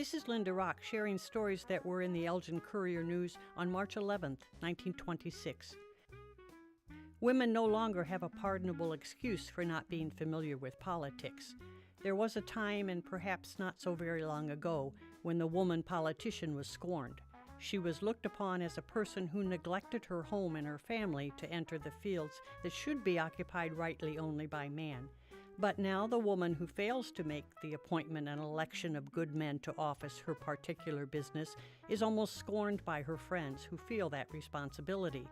This is Linda Rock sharing stories that were in the Elgin Courier News on March 11, 1926. Women no longer have a pardonable excuse for not being familiar with politics. There was a time, and perhaps not so very long ago, when the woman politician was scorned. She was looked upon as a person who neglected her home and her family to enter the fields that should be occupied rightly only by man. But now the woman who fails to make the appointment and election of good men to office her particular business is almost scorned by her friends who feel that responsibility.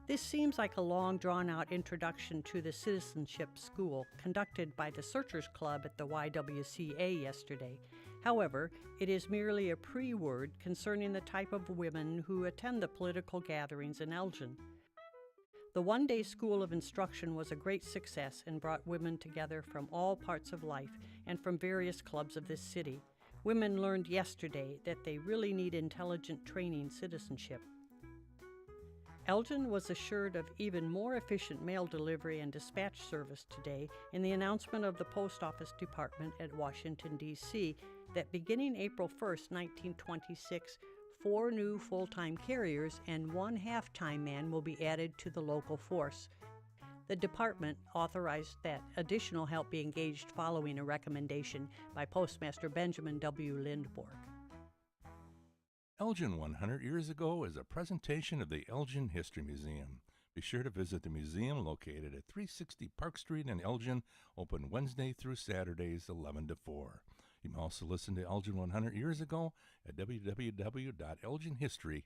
This seems like a long, drawn-out introduction to the citizenship school conducted by the Searchers Club at the YWCA yesterday. However, it is merely a pre-word concerning the type of women who attend the political gatherings in Elgin. The one-day school of instruction was a great success and brought women together from all parts of life and from various clubs of this city. Women learned yesterday that they really need intelligent training citizenship. Elgin was assured of even more efficient mail delivery and dispatch service today in the announcement of the Post Office Department at Washington, D.C., that beginning April 1, 1926, 4 new full-time carriers and 1 half-time man will be added to the local force. The department authorized that additional help be engaged following a recommendation by Postmaster Benjamin W. Lindborg. Elgin 100 Years Ago is a presentation of the Elgin History Museum. Be sure to visit the museum located at 360 Park Street in Elgin, open Wednesday through Saturdays 11 to 4. You can also listen to Elgin 100 Years Ago at www.elginhistory.com.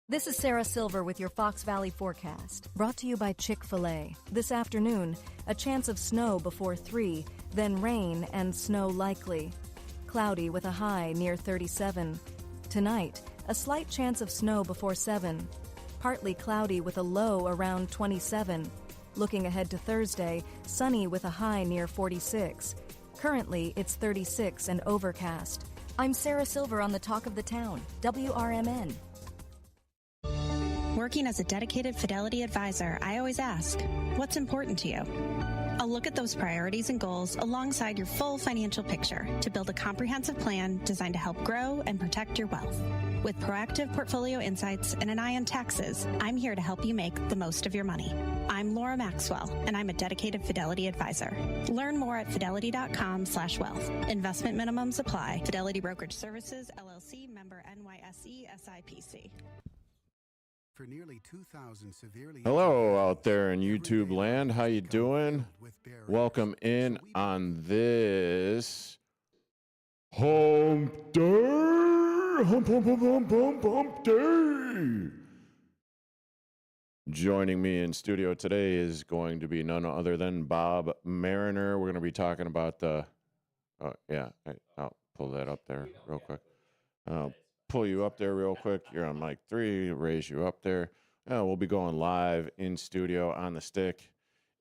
This is Sarah Silver with your Fox Valley forecast, brought to you by Chick-fil-A. This afternoon, a chance of snow before 3, then rain and snow likely. Cloudy with a high near 37. Tonight, a slight chance of snow before 7. Partly cloudy with a low around 27. Looking ahead to Thursday, sunny with a high near 46. Currently, it's 36 and overcast. I'm Sarah Silver on the Talk of the Town, WRMN. Working as a dedicated Fidelity advisor, I always ask, what's important to you? I'll look at those priorities and goals alongside your full financial picture to build a comprehensive plan designed to help grow and protect your wealth. With proactive portfolio insights and an eye on taxes, I'm here to help you make the most of your money. I'm Laura Maxwell, and I'm a dedicated Fidelity advisor. Learn more at fidelity.com/wealth. Investment minimums apply. Fidelity Brokerage Services, LLC, member NYSE, SIPC. For nearly 2,000 severely Hello out there in YouTube land. How you doing? Welcome in on this hump day. Hump day. Joining me in studio today is going to be none other than Bob Mariner. We're going to be talking about the, I'll pull that up there real quick. Pull you up there real quick. You're on mic 3, raise you up there. We'll be going live in studio on the stick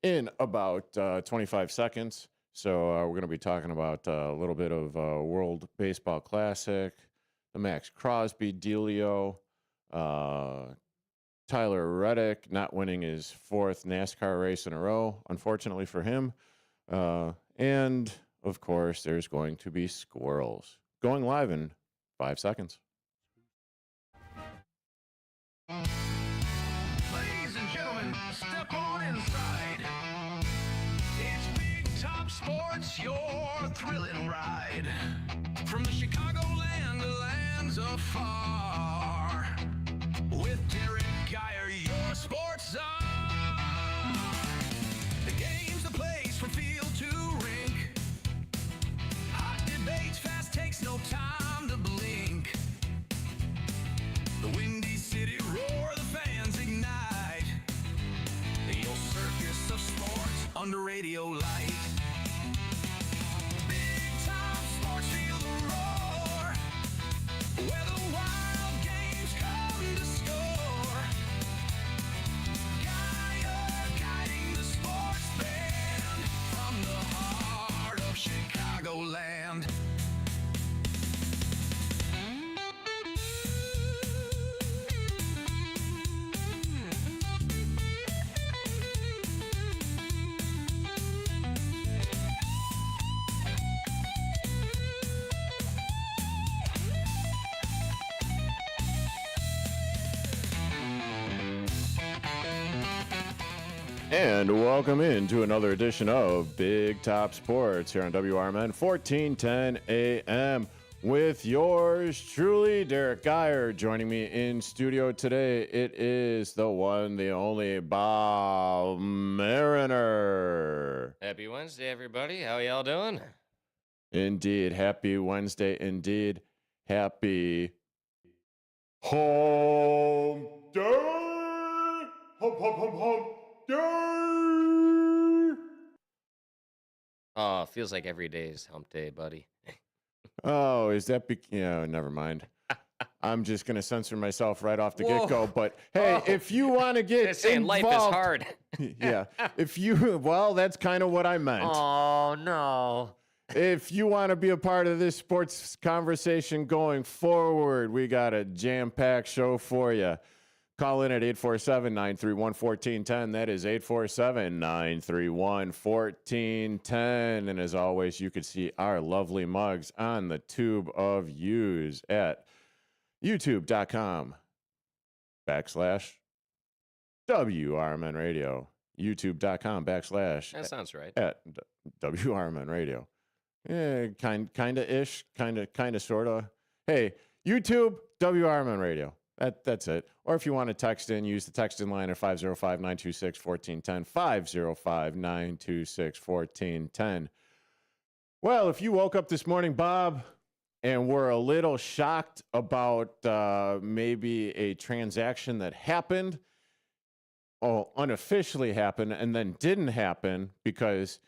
in about 25 seconds. So we're going to be talking about a little bit of World Baseball Classic, the Maxx Crosby dealio, Tyler Reddick not winning his 4th NASCAR race in a row, unfortunately for him. And, of course, there's going to be Squirrels. Going live in 5 seconds. Ladies and gentlemen, step on inside. It's Big Top Sports, your thrilling ride. From the Chicagoland to lands afar. With Derrick Geyer, your sports czar. The game's the place from field to rink. Hot debates, fast takes, no time to blink. The Windy City roar, the fans ignite. Your circus of sports under radio light. Big Time Sports, feel the roar. Where the wild games come to score. Geyer guiding the sports band from the heart of Chicagoland. And welcome into another edition of Big Top Sports here on WRMN 1410 AM with yours truly, Derrick Geyer. Joining me in studio today, it is the one, the only Bob Mariner. Happy Wednesday, everybody. How y'all doing? Indeed. Happy Wednesday. Indeed. Happy Home Day. Home Day. Oh, feels like every day is hump day, buddy. Oh, is that? Yeah, never mind. I'm just going to censor myself right off the get-go. But hey, if you want to get saying involved, life is hard. Yeah. If you, well, that's kind of what I meant. Oh, no. If you want to be a part of this sports conversation going forward, we got a jam-packed show for you. Call in at 847-931-1410. That is 847-931-1410. And as always, you can see our lovely mugs on the tube of yous at youtube.com/WRMN Radio. youtube.com/ That sounds right. at WRMN Radio. Yeah, kind of ish, kind of sort of. Hey, YouTube, WRMN Radio. That's it. Or if you want to text in, use the text in line at 505-926-1410, 505-926-1410. Well, if you woke up this morning, Bob, and were a little shocked about maybe a transaction that happened, or unofficially happened, and then didn't happen because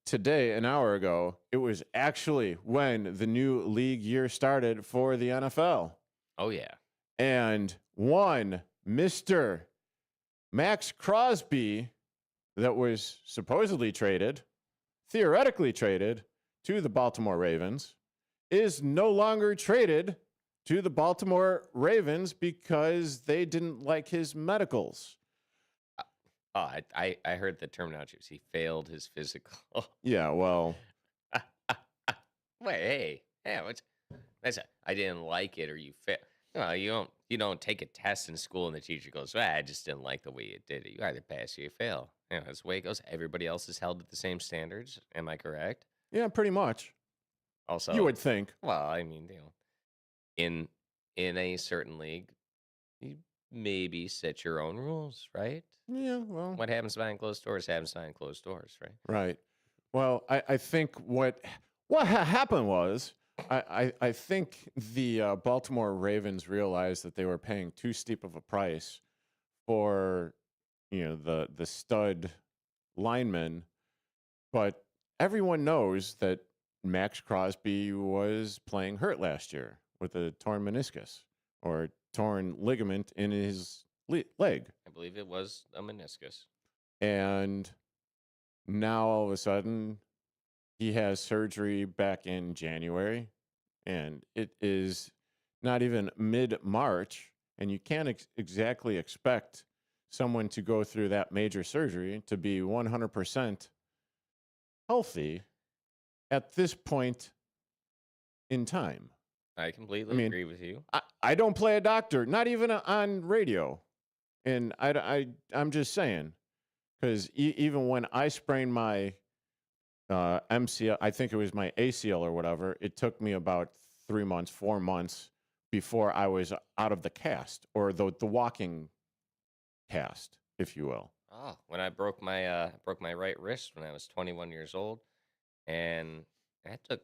today, an hour ago, it was actually when the new league year started for the NFL. Oh, yeah. And one Mr. Maxx Crosby that was supposedly traded, theoretically traded to the Baltimore Ravens, is no longer traded to the Baltimore Ravens because they didn't like his medicals. Oh, I heard the terminology. He failed his physical. Yeah, well. Wait, hey, I didn't like it, or you failed. No, you don't take a test in school and the teacher goes, well, I just didn't like the way you did it. You either pass or you fail. You know, that's the way it goes. Everybody else is held at the same standards. Am I correct? Yeah, pretty much. Also, you would think. Well, I mean, in a certain league, you maybe set your own rules, right? Yeah, well. What happens behind closed doors happens behind closed doors, right? Right. Well, I think what happened was, I think the Baltimore Ravens realized that they were paying too steep of a price for, the stud lineman, but everyone knows that Maxx Crosby was playing hurt last year with a torn meniscus or torn ligament in his leg. I believe it was a meniscus. And now all of a sudden, he has surgery back in January, and it is not even mid-March, and you can't exactly expect someone to go through that major surgery to be 100% healthy at this point in time. I completely agree with you. I don't play a doctor, not even on radio, and I'm just saying, because even when I sprained my MCL, I think it was my ACL or whatever, it took me about 4 months before I was out of the cast, or the walking cast, if you will. Oh, when I broke my right wrist when I was 21 years old, and that took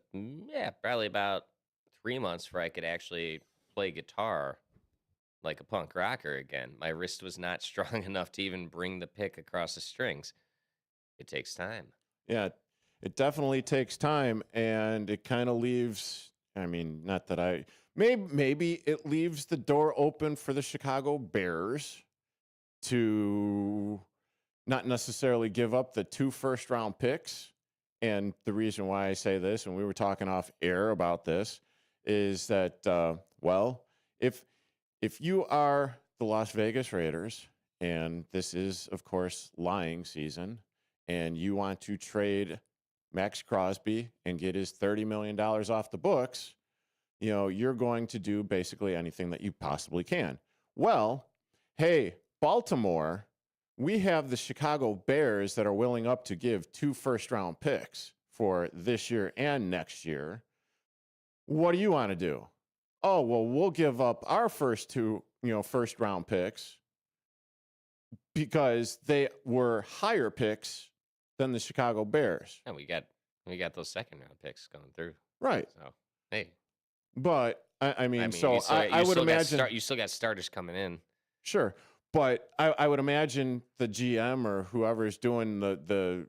probably about 3 months before I could actually play guitar like a punk rocker again. My wrist was not strong enough to even bring the pick across the strings. It takes time. Yeah, it definitely takes time, and it kind of leaves, not that maybe it leaves the door open for the Chicago Bears to not necessarily give up the 2 first-round picks. And the reason why I say this, and we were talking off air about this, is that, if you are the Las Vegas Raiders, and this is, of course, lying season, and you want to trade Maxx Crosby and get his $30 million off the books, you're going to do basically anything that you possibly can. Well, hey, Baltimore we have the Chicago Bears that are willing up to give 2 first-round picks for this year and next year. What do you want to do? Oh, well, we'll give up our first 2, first-round picks because they were higher picks than the Chicago Bears. And we got those second-round picks going through. Right. So, hey. But, I mean, you I would imagine... you still got starters coming in. Sure. But I would imagine the GM or whoever's doing the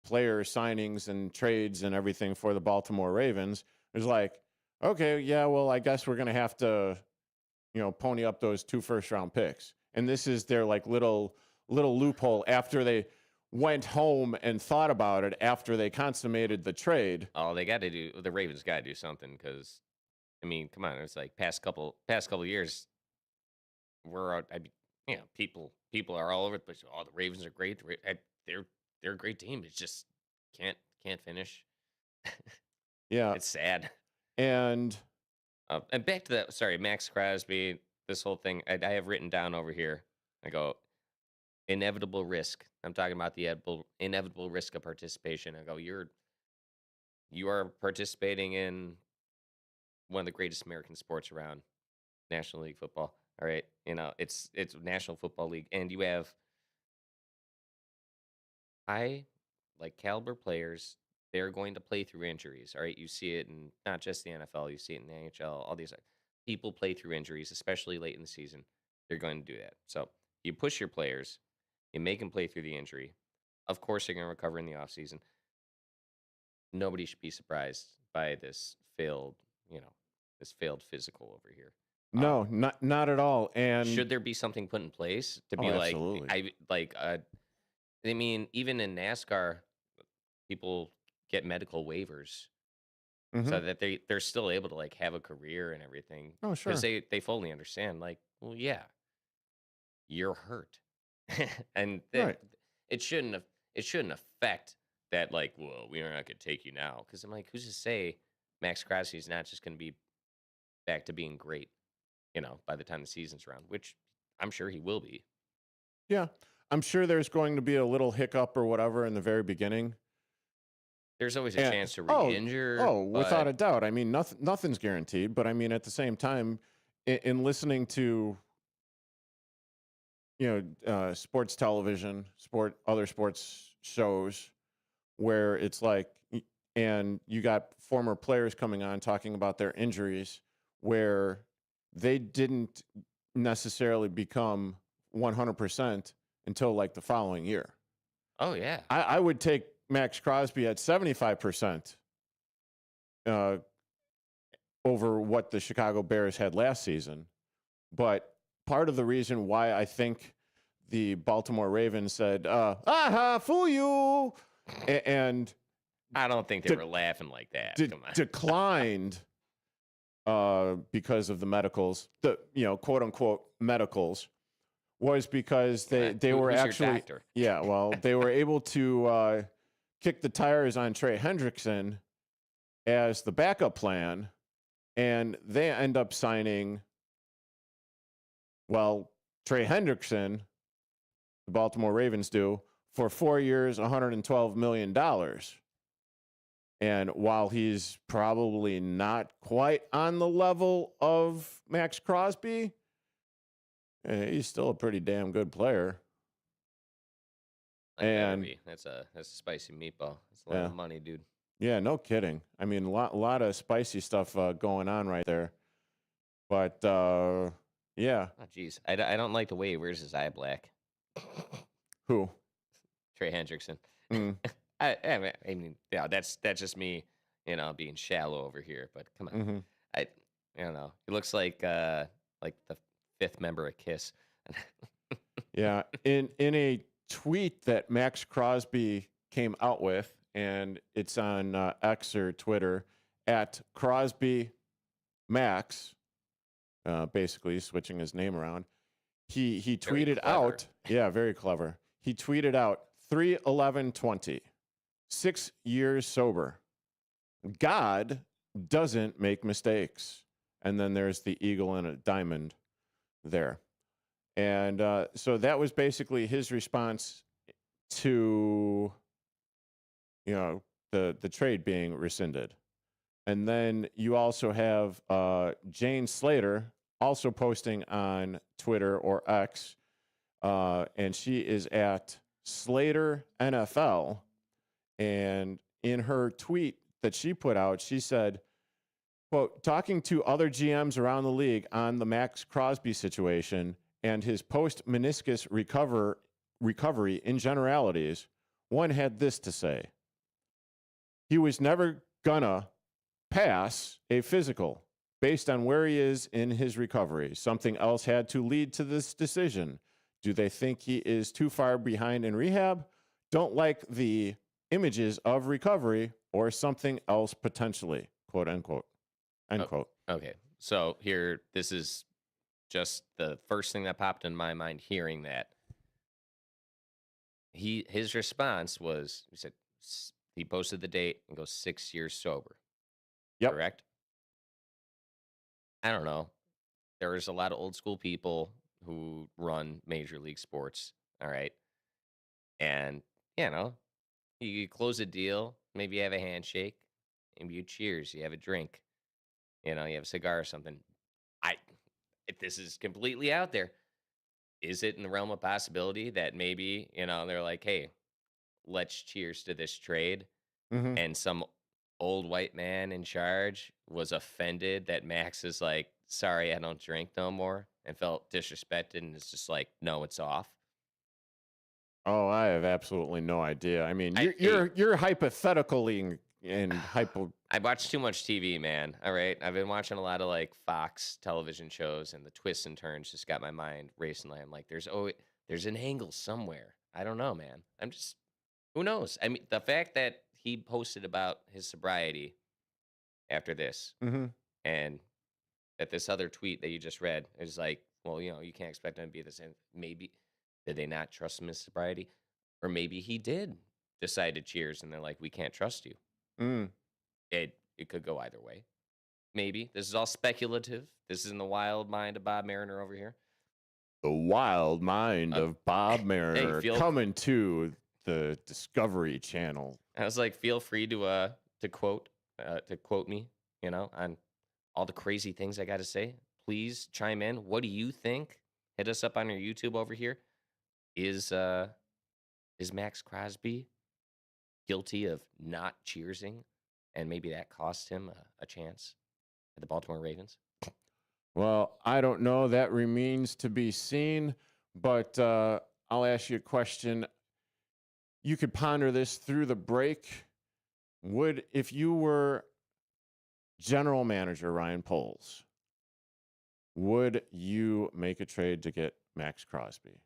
player signings and trades and everything for the Baltimore Ravens is like, okay, yeah, well, I guess we're going to have to, pony up those 2 first-round picks. And this is their like little loophole after they went home and thought about it after they consummated the trade. Oh, the Ravens got to do something because, I mean, come on, it's like past couple years. People are all over the place. Oh, the Ravens are great. They're a great team. It's just can't finish. Yeah, it's sad. And back to that. Sorry, Maxx Crosby. This whole thing I have written down over here. I go inevitable risk. I'm talking about the inevitable risk of participation. I go, you are participating in one of the greatest American sports around, National League Football. All right, it's National Football League, and you have high caliber players. They're going to play through injuries. All right, you see it in not just the NFL, you see it in the NHL. All these people play through injuries, especially late in the season. They're going to do that. So you push your players, you make them play through the injury. Of course, they're going to recover in the offseason. Nobody should be surprised by this failed physical over here. No, not at all. And should there be something put in place to be absolutely. I mean, even in NASCAR, people get medical waivers so that they're still able to have a career and everything. Oh, sure. Because they fully understand, well, yeah, you're hurt, and right. it shouldn't affect that. Well, we are not going to take you now, because I'm like, who's to say Maxx Crosby is not just going to be back to being great? By the time the season's around, which I'm sure he will be. Yeah, I'm sure there's going to be a little hiccup or whatever in the very beginning. There's always a chance to re-injure. Without a doubt. I mean, nothing's guaranteed. But I mean, at the same time, in listening to sports television, other sports shows, where it's and you got former players coming on talking about their injuries, where they didn't necessarily become 100% until the following year. Oh, yeah. I would take Maxx Crosby at 75% over what the Chicago Bears had last season. But part of the reason why I think the Baltimore Ravens said, fool you, and I don't think they were laughing like that. Come on. Declined because of the medicals, the quote unquote medicals, was because they were actually they were able to kick the tires on Trey Hendrickson as the backup plan, and they end up signing Trey Hendrickson, the Baltimore Ravens do, for 4 years, $112 million. And while he's probably not quite on the level of Maxx Crosby, he's still a pretty damn good player. And that's a spicy meatball. That's a lot of money, dude. Yeah, no kidding. I mean, a lot of spicy stuff going on right there. But yeah. Oh, geez, I don't like the way he wears his eye black. Who? Trey Hendrickson. I mean, yeah, that's just me, being shallow over here. But come on, Mm-hmm. I don't know. He looks like the fifth member of Kiss. Yeah, in a tweet that Maxx Crosby came out with, and it's on X or Twitter at Crosby Max, basically switching his name around. He tweeted out, very clever. He tweeted out 3/11/20. 6 years sober. God doesn't make mistakes. And then there's the eagle and a diamond there. And so that was basically his response to, the trade being rescinded. And then you also have Jane Slater also posting on Twitter or X, and she is at Slater NFL. And in her tweet that she put out, she said, quote, talking to other GMs around the league on the Maxx Crosby situation and his post-meniscus recovery in generalities, one had this to say. He was never gonna pass a physical based on where he is in his recovery. Something else had to lead to this decision. Do they think he is too far behind in rehab? Don't like the images of recovery or something else potentially, quote unquote, end quote. Okay. So here, this is just the first thing that popped in my mind hearing that. His response was, he said, he posted the date and goes 6 years sober. Yep. Correct? I don't know. There's a lot of old school people who run major league sports. All right. And, you close a deal, maybe you have a handshake, maybe you cheers, you have a drink, you have a cigar or something. If this is completely out there, is it in the realm of possibility that maybe, they're like, hey, let's cheers to this trade. Mm-hmm. And some old white man in charge was offended that Max is like, sorry, I don't drink no more, and felt disrespected, and it's just like, no, it's off. Oh, I have absolutely no idea. I mean, you're hypothetically and hypo. I watch too much TV, man. All right, I've been watching a lot of like Fox television shows, and the twists and turns just got my mind racing. I'm like, there's an angle somewhere. I don't know, man. Who knows? I mean, the fact that he posted about his sobriety after this, mm-hmm. and that this other tweet that you just read is like, well, you can't expect him to be the same. Maybe did they not trust him in his sobriety, or maybe he did decide to cheers, and they're like, we can't trust you. Mm. It could go either way. Maybe this is all speculative. This is in the wild mind of Bob Mariner over here. The wild mind of Bob Mariner coming to the Discovery Channel. I was like, feel free to quote me, on all the crazy things I got to say. Please chime in. What do you think? Hit us up on your YouTube over here. Is Maxx Crosby guilty of not cheersing, and maybe that cost him a chance at the Baltimore Ravens? Well, I don't know. That remains to be seen, but I'll ask you a question. You could ponder this through the break. If you were general manager Ryan Poles, would you make a trade to get Maxx Crosby?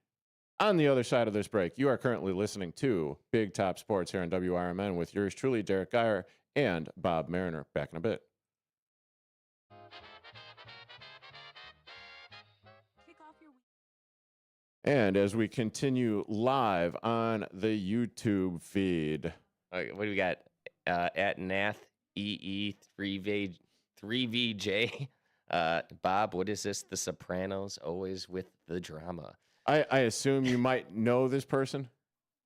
On the other side of this break, you are currently listening to Big Top Sports here on WRMN with yours truly, Derrick Geyer and Bob Mariner. Back in a bit. And as we continue live on the YouTube feed. Okay, what do we got? At Nath EE3VJ. Bob, what is this? The Sopranos, always with the drama. I assume you might know this person.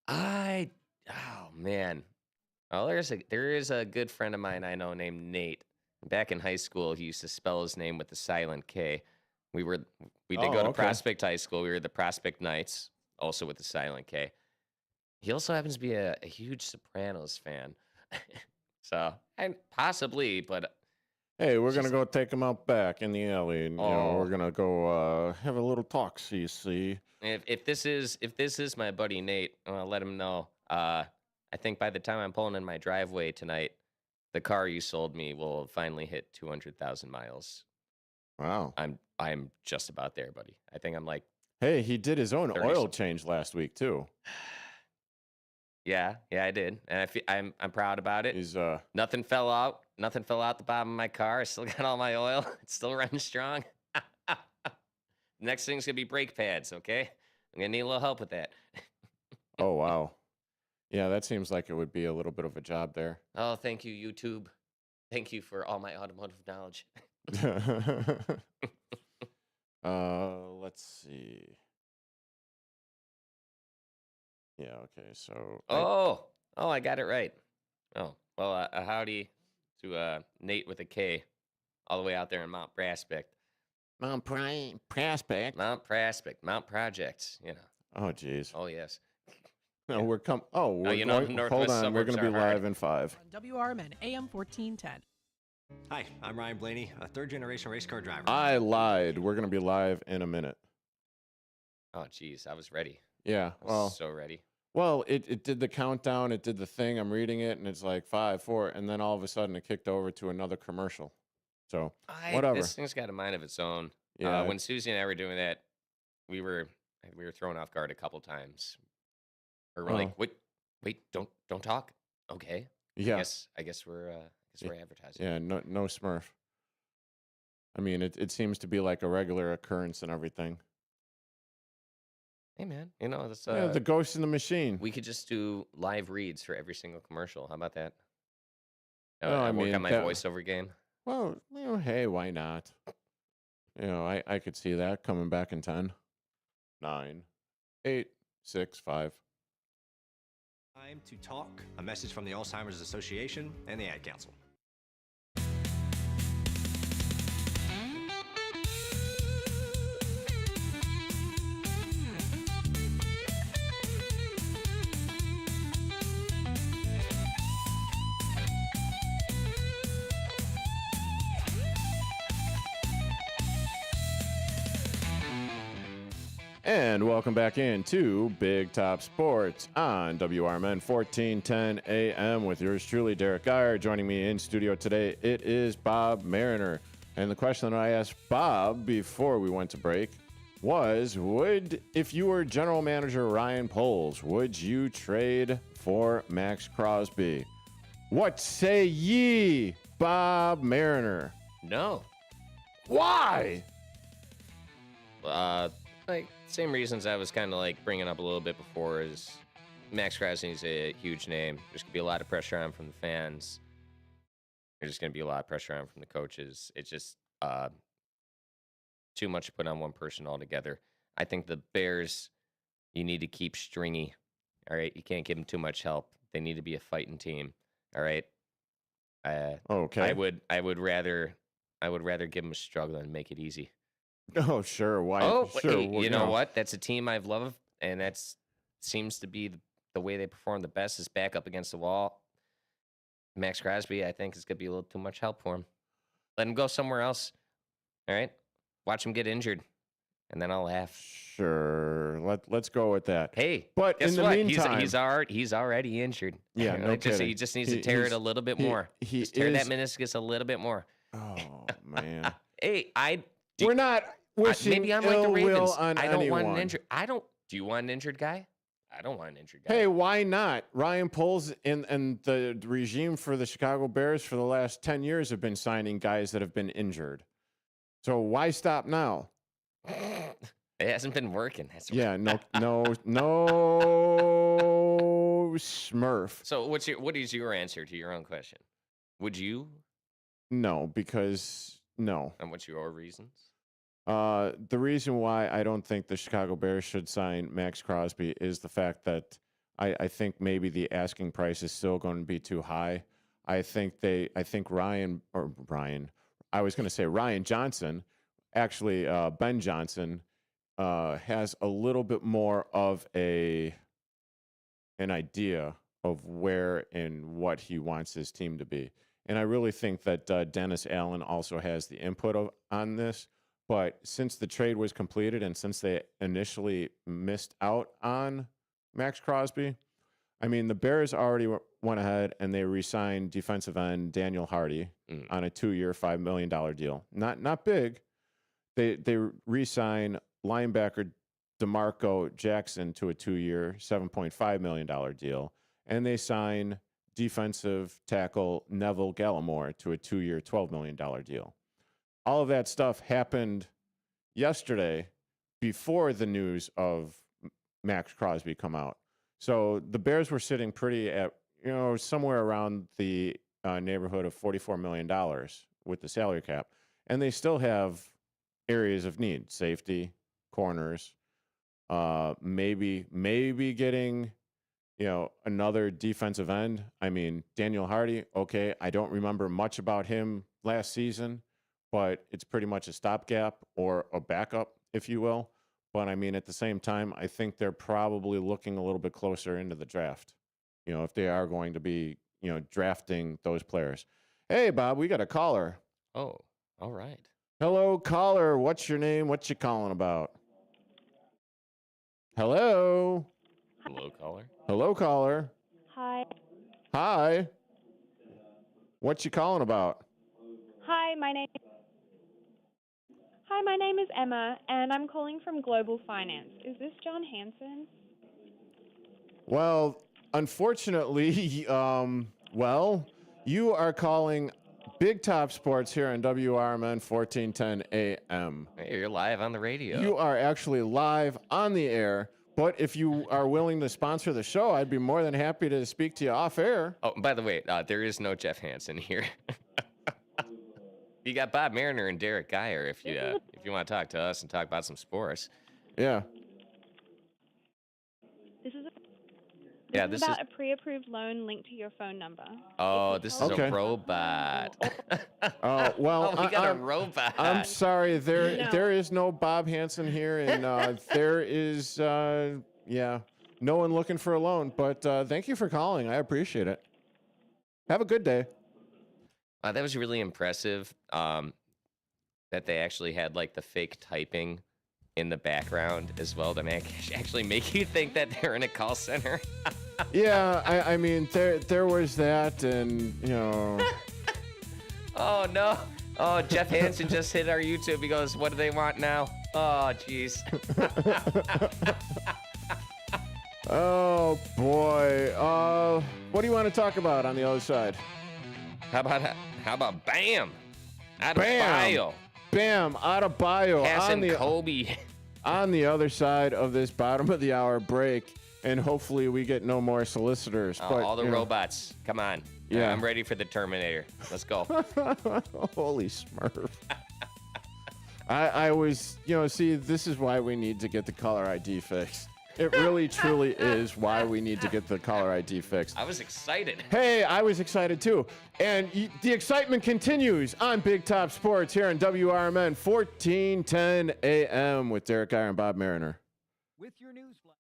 Oh man. Well, there is a good friend of mine I know named Nate. Back in high school, he used to spell his name with a silent K. We did go to Prospect High School. We were the Prospect Knights, also with the silent K. He also happens to be a huge Sopranos fan. So, and possibly, but hey, we're going to go take him out back in the alley, and we're going to go have a little talk, see. If this is my buddy Nate, I'll let him know. I think by the time I'm pulling in my driveway tonight, the car you sold me will finally hit 200,000 miles. Wow. I'm just about there, buddy. I think I'm like. Hey, he did his own oil change last week too. Yeah, I did, and I'm proud about it. He's nothing fell out the bottom of my car. I still got all my oil. It's still running strong. Next thing's gonna be brake pads. Okay, I'm gonna need a little help with that. Oh wow, yeah, that seems like it would be a little bit of a job there. Oh, thank you, YouTube. Thank you for all my automotive knowledge. Let's see. Yeah, okay. So Oh, I got it right. Oh, well, a howdy to Nate with a K, all the way out there in Mount Prospect. Mount Prospect. Mount Prospect, Mount Project, you know. Oh, geez. Oh, yes. No, we're we're you know, going. the Hold Northwest on, we're suburbs going to be are hard. live in 5. On WRMN AM 1410. Hi, I'm Ryan Blaney, a third-generation race car driver. I lied. We're going to be live in a minute. Oh, geez, I was ready. Yeah. I was so ready. Well, it did the countdown. It did the thing. I'm reading it, and it's like 5, 4, and then all of a sudden it kicked over to another commercial. So whatever. This thing's got a mind of its own. Yeah. When Susie and I were doing that, we were thrown off guard a couple times. Or we're like, wait, don't talk. Okay. Yeah. I guess we're advertising. Yeah. No Smurf. I mean, it seems to be like a regular occurrence and everything. Hey man, you know this. The ghost in the machine. We could just do live reads for every single commercial. How about that? No, I work mean, on my voiceover game. Well, hey, why not? I could see that coming back in 10, 9, 8, 6, 5. Time to talk. A message from the Alzheimer's Association and the Ad Council. And welcome back into Big Top Sports on WRMN 1410 AM with yours truly, Derrick Geyer. Joining me in studio today, it is Bob Mariner. And the question that I asked Bob before we went to break was, if you were general manager Ryan Poles, would you trade for Maxx Crosby? What say ye, Bob Mariner? No. Why? Like same reasons I was kind of like bringing up a little bit before is Maxx Crosby is a huge name. There's gonna be a lot of pressure on from the fans. There's just gonna be a lot of pressure on from the coaches. It's just too much to put on one person altogether. I think the Bears, you need to keep stringy. All right, you can't give them too much help. They need to be a fighting team. All right. Okay. I would rather give them a struggle and make it easy. Oh, sure. Why? Oh, sure. hey, you know what? That's a team I've loved, and that seems to be the way they perform the best is back up against the wall. Maxx Crosby, I think, is going to be a little too much help for him. Let him go somewhere else. All right? Watch him get injured, and then I'll laugh. Sure. Let's go with that. Hey, but guess in the what? meantime, he's already injured. Yeah, no kidding. He just needs to tear it a little bit more. Just tear that meniscus a little bit more. Oh man. Hey, we're not wishing maybe I'm like the ill Ravens. will on I don't anyone. want an injured. Do you want an injured guy? I don't want an injured guy. Hey, why not? Ryan Poles and the regime for the Chicago Bears for the last 10 years have been signing guys that have been injured. So why stop now? It hasn't been working. Yeah, no Smurf. So what is your answer to your own question? Would you? No, because no. And what's your reasons? The reason why I don't think the Chicago Bears should sign Maxx Crosby is the fact that I think maybe the asking price is still going to be too high. I think Ryan Johnson, actually Ben Johnson, has a little bit more of an idea of where and what he wants his team to be. And I really think that Dennis Allen also has the input on this. But since the trade was completed and since they initially missed out on Maxx Crosby, I mean, the Bears already went ahead and they re-signed defensive end Daniel Hardy on a 2-year, $5 million deal. Not big. They re-signed linebacker DeMarco Jackson to a 2-year, $7.5 million deal. And they signed defensive tackle Neville Gallimore to a 2-year, $12 million deal. All of that stuff happened yesterday before the news of Maxx Crosby come out. So the Bears were sitting pretty at, somewhere around the neighborhood of $44 million with the salary cap. And they still have areas of need, safety, corners, maybe getting another defensive end. I mean, Daniel Hardy, okay, I don't remember much about him last season, but it's pretty much a stopgap or a backup, if you will. But I mean, at the same time, I think they're probably looking a little bit closer into the draft, if they are going to be, drafting those players. Hey, Bob, we got a caller. Oh, all right. Hello, caller. What's your name? What you calling about? Hello. Hello, caller. Hello, caller. Hi. Hi. What you calling about? Hi, my name is Emma, and I'm calling from Global Finance. Is this John Hanson? Well, unfortunately, you are calling Big Top Sports here on WRMN 1410 AM. Hey, you're live on the radio. You are actually live on the air, but if you are willing to sponsor the show, I'd be more than happy to speak to you off air. Oh, by the way, there is no Jeff Hansen here. You got Bob Mariner and Derrick Geyer if you want to talk to us and talk about some sports. Yeah. This is this about a pre-approved loan linked to your phone number. Oh, this is Okay. a robot. Oh, well, we got a robot. I'm sorry. There is no Bob Hansen here, and there is, no one looking for a loan. But thank you for calling. I appreciate it. Have a good day. That was really impressive that they actually had like the fake typing in the background as well to actually make you think that they're in a call center. Yeah, I mean, there was that, and, Oh, no. Oh, Jeff Hansen just hit our YouTube. He goes, what do they want now? Oh, jeez. Oh, boy. What do you want to talk about on the other side? How about Bam? Out of Bam. bio. Bam, out of bio. Passing Kobe. On the other side of this bottom of the hour break, and hopefully we get no more solicitors. But, All the robots. Come on. Yeah. I'm ready for the Terminator. Let's go. Holy Smurf. I was, see, this is why we need to get the caller ID fixed. It really, truly is why we need to get the caller ID fixed. I was excited. Hey, I was excited too. And the excitement continues on Big Top Sports here on WRMN 1410 AM with Derrick Geyer and Bob Mariner. With your news flash.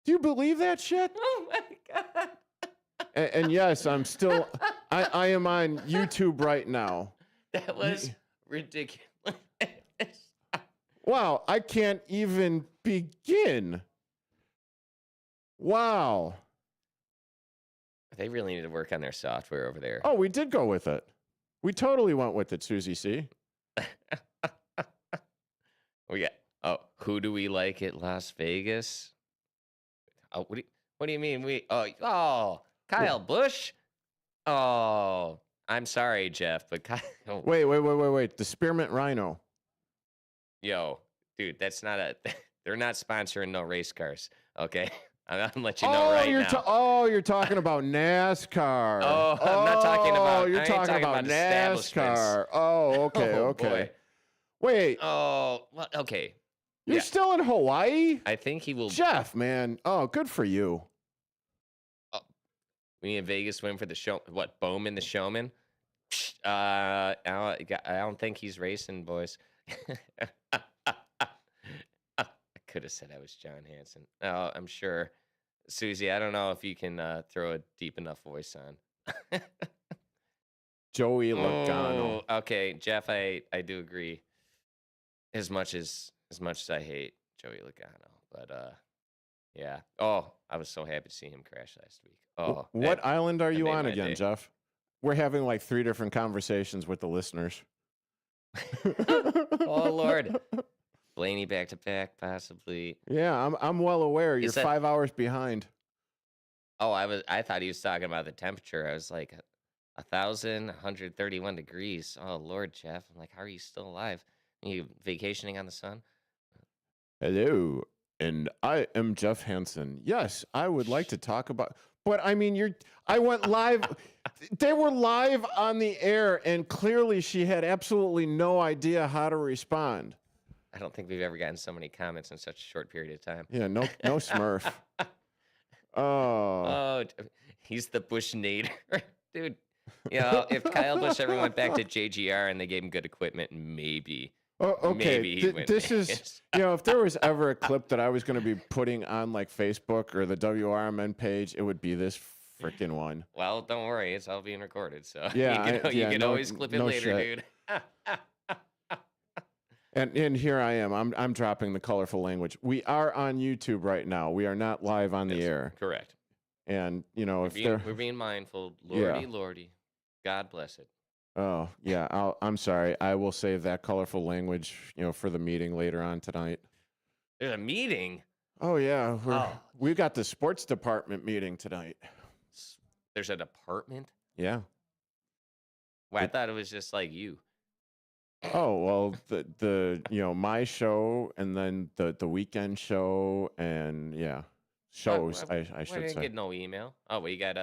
Do you believe that shit? Oh, my God. And yes, I'm still, I am on YouTube right now. That was ridiculous. Wow, I can't even begin. Wow. They really need to work on their software over there. Oh, we did go with it. We totally went with it, Susie C. Who do we like at Las Vegas? Oh, what do you mean? Kyle Busch? Oh, I'm sorry, Jeff, but Kyle. Wait. The Spearmint Rhino. Yo, dude, that's not they're not sponsoring no race cars, okay? I'm gonna let you know now. You're talking about NASCAR. Oh, I'm not talking about. You're talking about NASCAR. Oh, okay, okay. Boy. Wait. Oh, okay. You're still in Hawaii? I think he will. Jeff, man. Oh, good for you. We in Vegas win for the show. What, Bowman the Showman? I don't think he's racing, boys. I could have said I was John Hansen. Oh, I'm sure. Susie, I don't know if you can throw a deep enough voice on. Joey Logano. Okay, Jeff, I do agree. As much as I hate Joey Logano, but yeah. Oh, I was so happy to see him crash last week. Oh, what island are you on again, day. Jeff? We're having like 3 different conversations with the listeners. Oh Lord, Blaney back to back, possibly. Yeah, I'm well aware. You're 5 hours behind. Oh, I thought he was talking about the temperature. I was like, 1,131 degrees. Oh Lord, Jeff. I'm like, how are you still alive? Are you vacationing on the sun? Hello, and I am Jeff Hansen. Yes, I would like to talk about. But I mean, I went live. They were live on the air, and clearly she had absolutely no idea how to respond. I don't think we've ever gotten so many comments in such a short period of time. Yeah, no Smurf. Oh. He's the Bush nader. Dude, if Kyle Busch ever went back to JGR and they gave him good equipment, maybe. Oh, okay. Maybe he'd win This Vegas. is, if there was ever a clip that I was going to be putting on like Facebook or the WRMN page, it would be this freaking one. Well, don't worry. It's all being recorded. So Yeah, you can always clip it no later, shit. dude. And here I am. I'm dropping the colorful language. We are on YouTube right now. We are not live on the Yes, air. Correct. And We're being mindful. Lordy, Lordy. God bless it. Oh, yeah. I'm sorry. I will save that colorful language, for the meeting later on tonight. There's a meeting? Oh, yeah. We got the sports department meeting tonight. There's a department? Yeah. Well, I thought it was just like you. Oh, well, the my show and then the weekend show and shows, I should didn't say. get no email. Oh, well, you got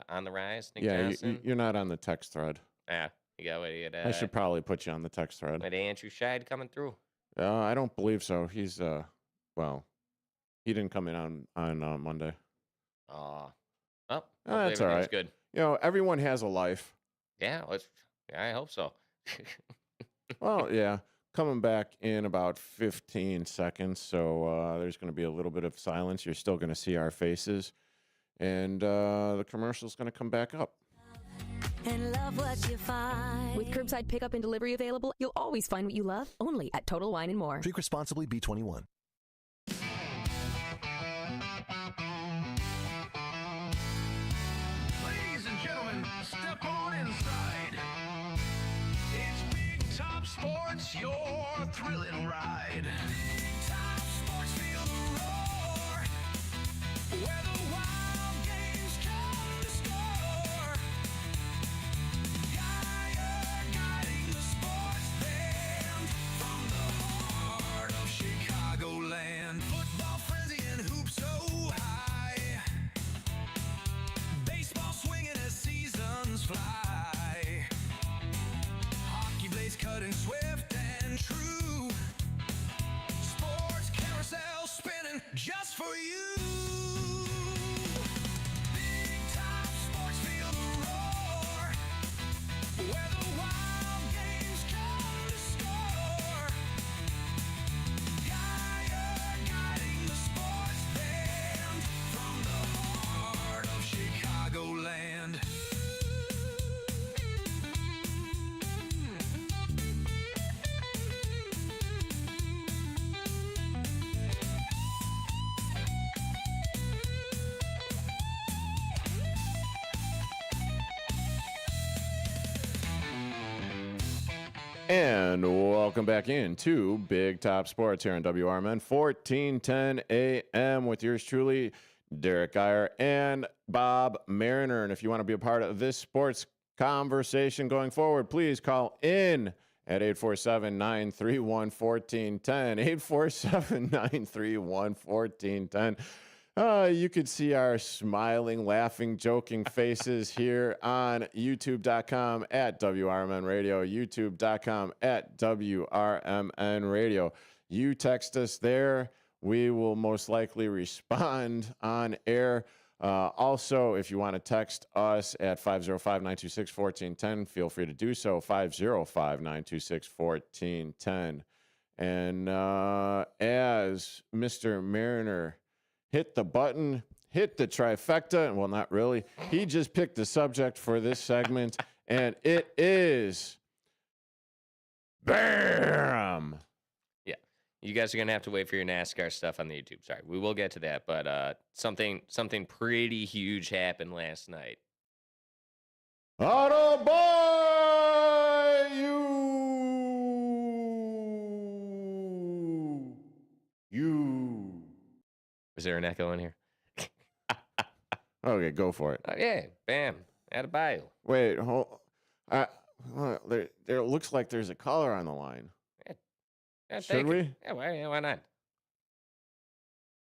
On the Rise? Nick Yeah, Johnson? you're not on the text thread. Yeah, you got what? You got I should probably put you on the text thread. With Andrew Scheid coming through. I don't believe so. He's he didn't come in on Monday. Oh, well, That's all right. Good. Everyone has a life. Yeah, I hope so. Well, yeah, coming back in about 15 seconds. So there's going to be a little bit of silence. You're still going to see our faces, and the commercial's going to come back up. And love what you find. With curbside pickup and delivery available, you'll always find what you love, only at Total Wine & More. Drink responsibly, B21. Ladies and gentlemen, step on inside. It's Big Top Sports, your thrilling ride. Big Top Sports, feel the roar. Where the wild games come to score. Geyer guiding the sports band from the heart of Chicagoland. Football frenzy and hoops so high. Baseball swinging as seasons fly. Hockey blades cutting swift and true. Sports carousel spinning just for you. Big Top Sports, feel the roar. Where the wild games come to score. Geyer guiding the sports band from the heart of Chicagoland. And welcome back into Big Top Sports here on WRMN 1410 AM with yours truly, Derrick Geyer and Bob Mariner. And if you want to be a part of this sports conversation going forward, please call in at 847-931-1410. 847-931-1410. You could see our smiling, laughing, joking faces here on youtube.com at WRMN Radio, youtube.com at WRMN Radio. You text us there. We will most likely respond on air. Also, if you want to text us at 505-926-1410, feel free to do so, 505-926-1410. And as Mr. Mariner hit the button, hit the trifecta, well, not really. He just picked the subject for this segment, and it is BAM! Yeah. You guys are going to have to wait for your NASCAR stuff on the YouTube. Sorry, we will get to that, but something pretty huge happened last night. Auto boy, you. Is there an echo in here? Okay, go for it. Yeah, bam. At a bio. Wait, hold. There looks like there's a caller on the line. Yeah, Should we? Yeah, why not?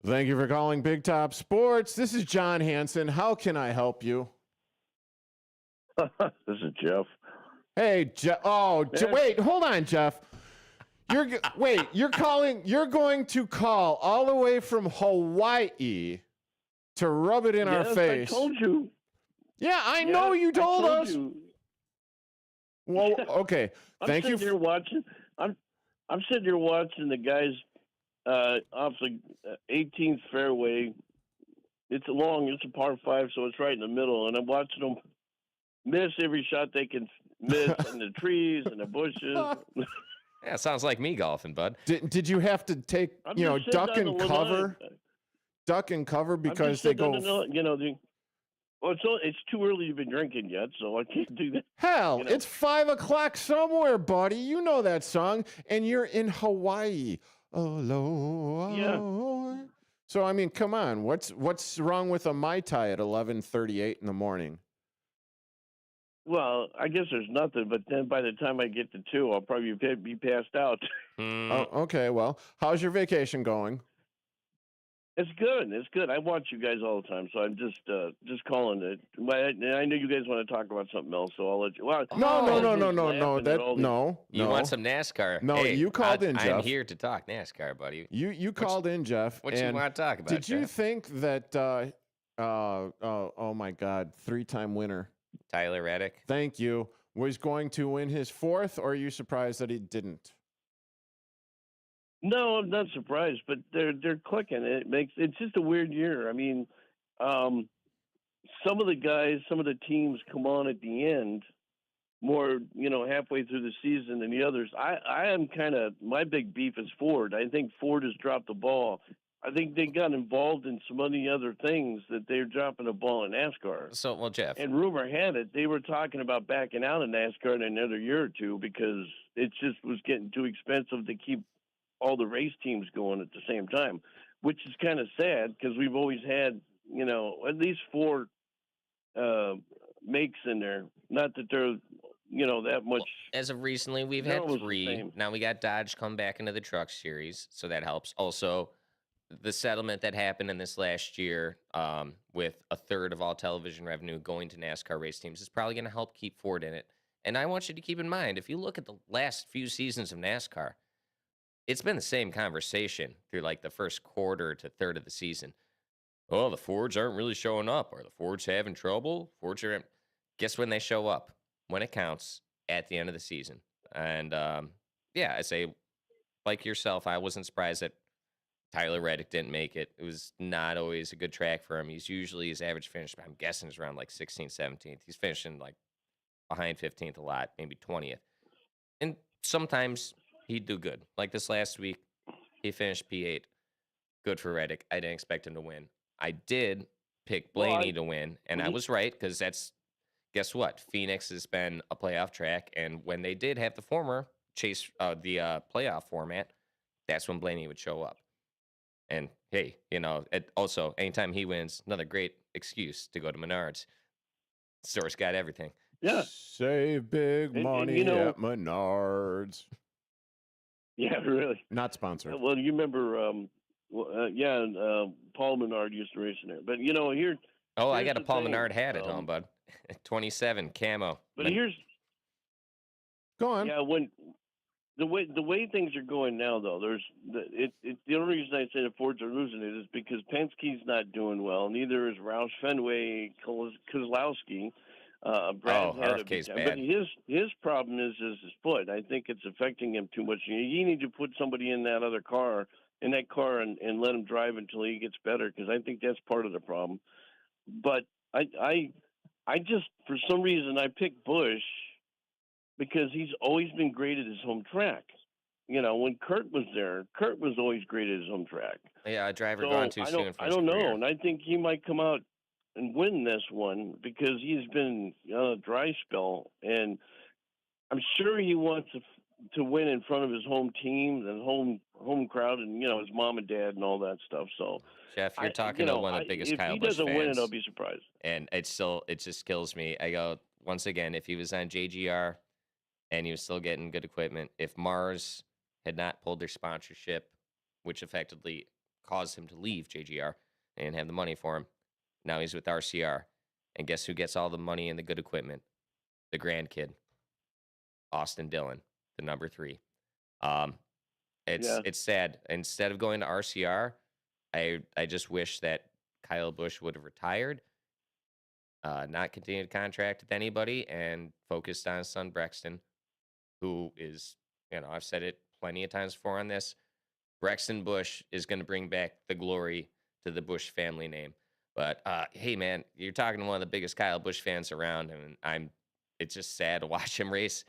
Thank you for calling Big Top Sports. This is John Hansen. How can I help you? This is Jeff. Hey, Jeff. Oh, wait, hold on, Jeff. You're calling. You're going to call all the way from Hawaii to rub it in our Yes, face. I told you. Yeah, I know you told us. You. Well, okay. Thank you. I'm sitting here watching. I'm sitting here watching the guys off the 18th fairway. It's a par 5, so it's right in the middle, and I'm watching them miss every shot they can miss in the trees and the bushes. Yeah, sounds like me golfing, bud. Did you have to take, duck and cover? Duck and cover because they go. Well, it's too early to be drinking yet, so I can't do that. Hell, it's 5 o'clock somewhere, buddy. You know that song, and you're in Hawaii. Aloha. Yeah. So I mean, come on. What's wrong with a Mai Tai at 11:38 in the morning? Well, I guess there's nothing, but then by the time I get to 2, I'll probably be passed out. Oh, okay. Well, how's your vacation going? It's good. It's good. I watch you guys all the time, so I'm just calling it. I know you guys want to talk about something else, so I'll let you. Well, No. You want some NASCAR? No, hey, you called in, Jeff. I'm here to talk NASCAR, buddy. You called in, Jeff. What you want to talk about? Did you Jeff? think that? Oh my God, 3-time winner Tyler Reddick. Thank you. Was going to win his 4th, or are you surprised that he didn't? No, I'm not surprised, but they're clicking. It's just a weird year. I mean, some of the guys, some of the teams come on at the end, more halfway through the season than the others. I am my big beef is Ford. I think Ford has dropped the ball. I think they got involved in so many other things that they're dropping the ball in NASCAR. So, well, Jeff. And rumor had it they were talking about backing out of NASCAR in another year or two because it just was getting too expensive to keep all the race teams going at the same time, which is kind of sad because we've always had, at least 4 makes in there. Not that they're, that much. Well, as of recently, we've had 3. Now we got Dodge come back into the Truck Series, so that helps. Also, the settlement that happened in this last year with a third of all television revenue going to NASCAR race teams is probably going to help keep Ford in it. And I want you to keep in mind, if you look at the last few seasons of NASCAR, it's been the same conversation through like the first quarter to third of the season. Oh, the Fords aren't really showing up. Are the Fords having trouble? Guess when they show up? When it counts at the end of the season. And I say, like yourself, I wasn't surprised that Tyler Reddick didn't make it. It was not always a good track for him. He's usually his average finish, I'm guessing, is around like 16th, 17th. He's finishing like behind 15th a lot, maybe 20th. And sometimes he'd do good. Like this last week, he finished P8. Good for Reddick. I didn't expect him to win. I did pick Blaney to win, and I was right because guess what? Phoenix has been a playoff track, and when they did have the playoff format, that's when Blaney would show up. And hey, also anytime he wins, another great excuse to go to Menards. Store's got everything. Yeah. Save big money at Menards. Yeah, really. Not sponsored. Well, you remember, Paul Menard used to race in there. But, here. Oh, I got a Paul Menard hat at home, bud. 27 camo. But here's. Go on. Yeah, when the way things are going now, though, the only reason I say the Fords are losing it is because Penske's not doing well. Neither is Roush Fenway, Kozlowski. Brad had a big time. But his problem is his foot. I think it's affecting him too much. You need to put somebody in that car, and let him drive until he gets better, because I think that's part of the problem. But I just, for some reason, I picked Busch because he's always been great at his home track. When Kurt was there, Kurt was always great at his home track. Yeah, a driver gone too soon for his I don't know, career. and I think he might come out and win this one because he's been on a dry spell, and I'm sure he wants to win in front of his home team and home crowd, and his mom and dad and all that stuff. So, Jeff, you're talking to one of the biggest Kyle Busch fans. If he doesn't win it, I'll be surprised. And it just kills me. I go, once again, if he was on JGR and he was still getting good equipment, if Mars had not pulled their sponsorship, which effectively caused him to leave JGR and have the money for him, now he's with RCR. And guess who gets all the money and the good equipment? The grandkid, Austin Dillon, the number 3. It's sad. Instead of going to RCR, I just wish that Kyle Busch would have retired, not continued contract with anybody, and focused on his son Brexton, who is, I've said it plenty of times before on this. Brexton Busch is going to bring back the glory to the Busch family name. But hey, man, you're talking to one of the biggest Kyle Busch fans around, and it's just sad to watch him race.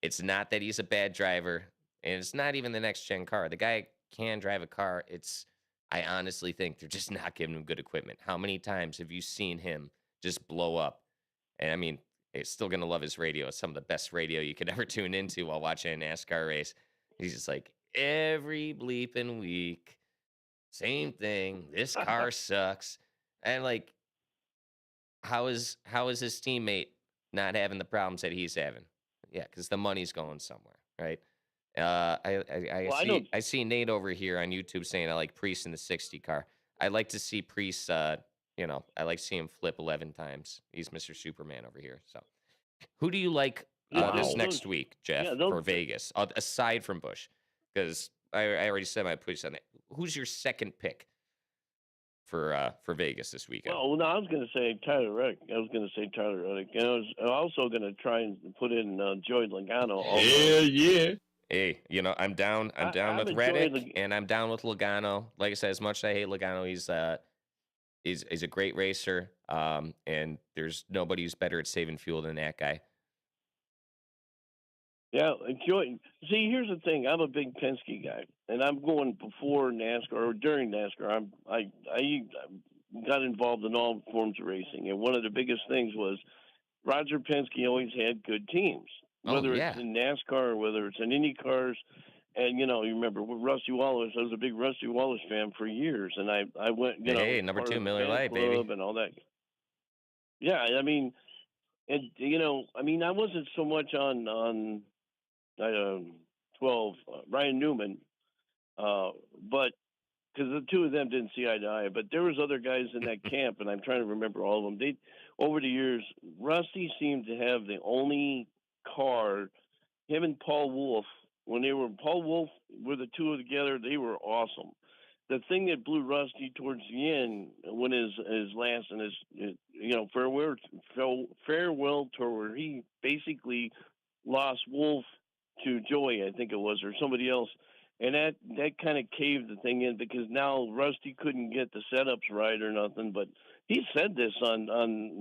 It's not that he's a bad driver, and it's not even the next gen car. The guy can drive a car. I honestly think they're just not giving him good equipment. How many times have you seen him just blow up? And I mean, he's still gonna love his radio. It's some of the best radio you could ever tune into while watching a NASCAR race. He's just like, every bleeping week, same thing. This car sucks. And like, how is his teammate not having the problems that he's having? Yeah, because the money's going somewhere, right? I see Nate over here on YouTube saying I like Priest in the 60 car. I like to see Priest. I like to see him flip 11 times. He's Mr. Superman over here. So, who do you like this next week, Jeff, for Vegas, aside from Busch? Because I already said my piece on it. Who's your second pick for Vegas this weekend? Well, no, I was going to say Tyler Reddick. And I was also going to try and put in Joey Logano. Hell yeah. Hey, I'm down. I'm down with Reddick, and I'm down with Logano. Like I said, as much as I hate Logano, he's a great racer. And there's nobody who's better at saving fuel than that guy. Yeah, Joey. See, here's the thing. I'm a big Penske guy, and I'm going before NASCAR or during NASCAR. I got involved in all forms of racing, and one of the biggest things was Roger Penske always had good teams, whether it's in NASCAR or whether it's in Indy cars. And you remember with Rusty Wallace. I was a big Rusty Wallace fan for years, and I went. Hey, number 2 Miller Lite, baby, and all that. Yeah, I mean, and I wasn't so much on 12 Ryan Newman, but because the two of them didn't see eye to eye. But there was other guys in that camp, and I'm trying to remember all of them. Over the years, Rusty seemed to have the only car. Him and Paul Wolf, when Paul Wolf were the two together, they were awesome. The thing that blew Rusty towards the end, when his last and his farewell tour, where he basically lost Wolf to Joey, I think it was, or somebody else. And that kind of caved the thing in, because now Rusty couldn't get the setups right or nothing. But he said this on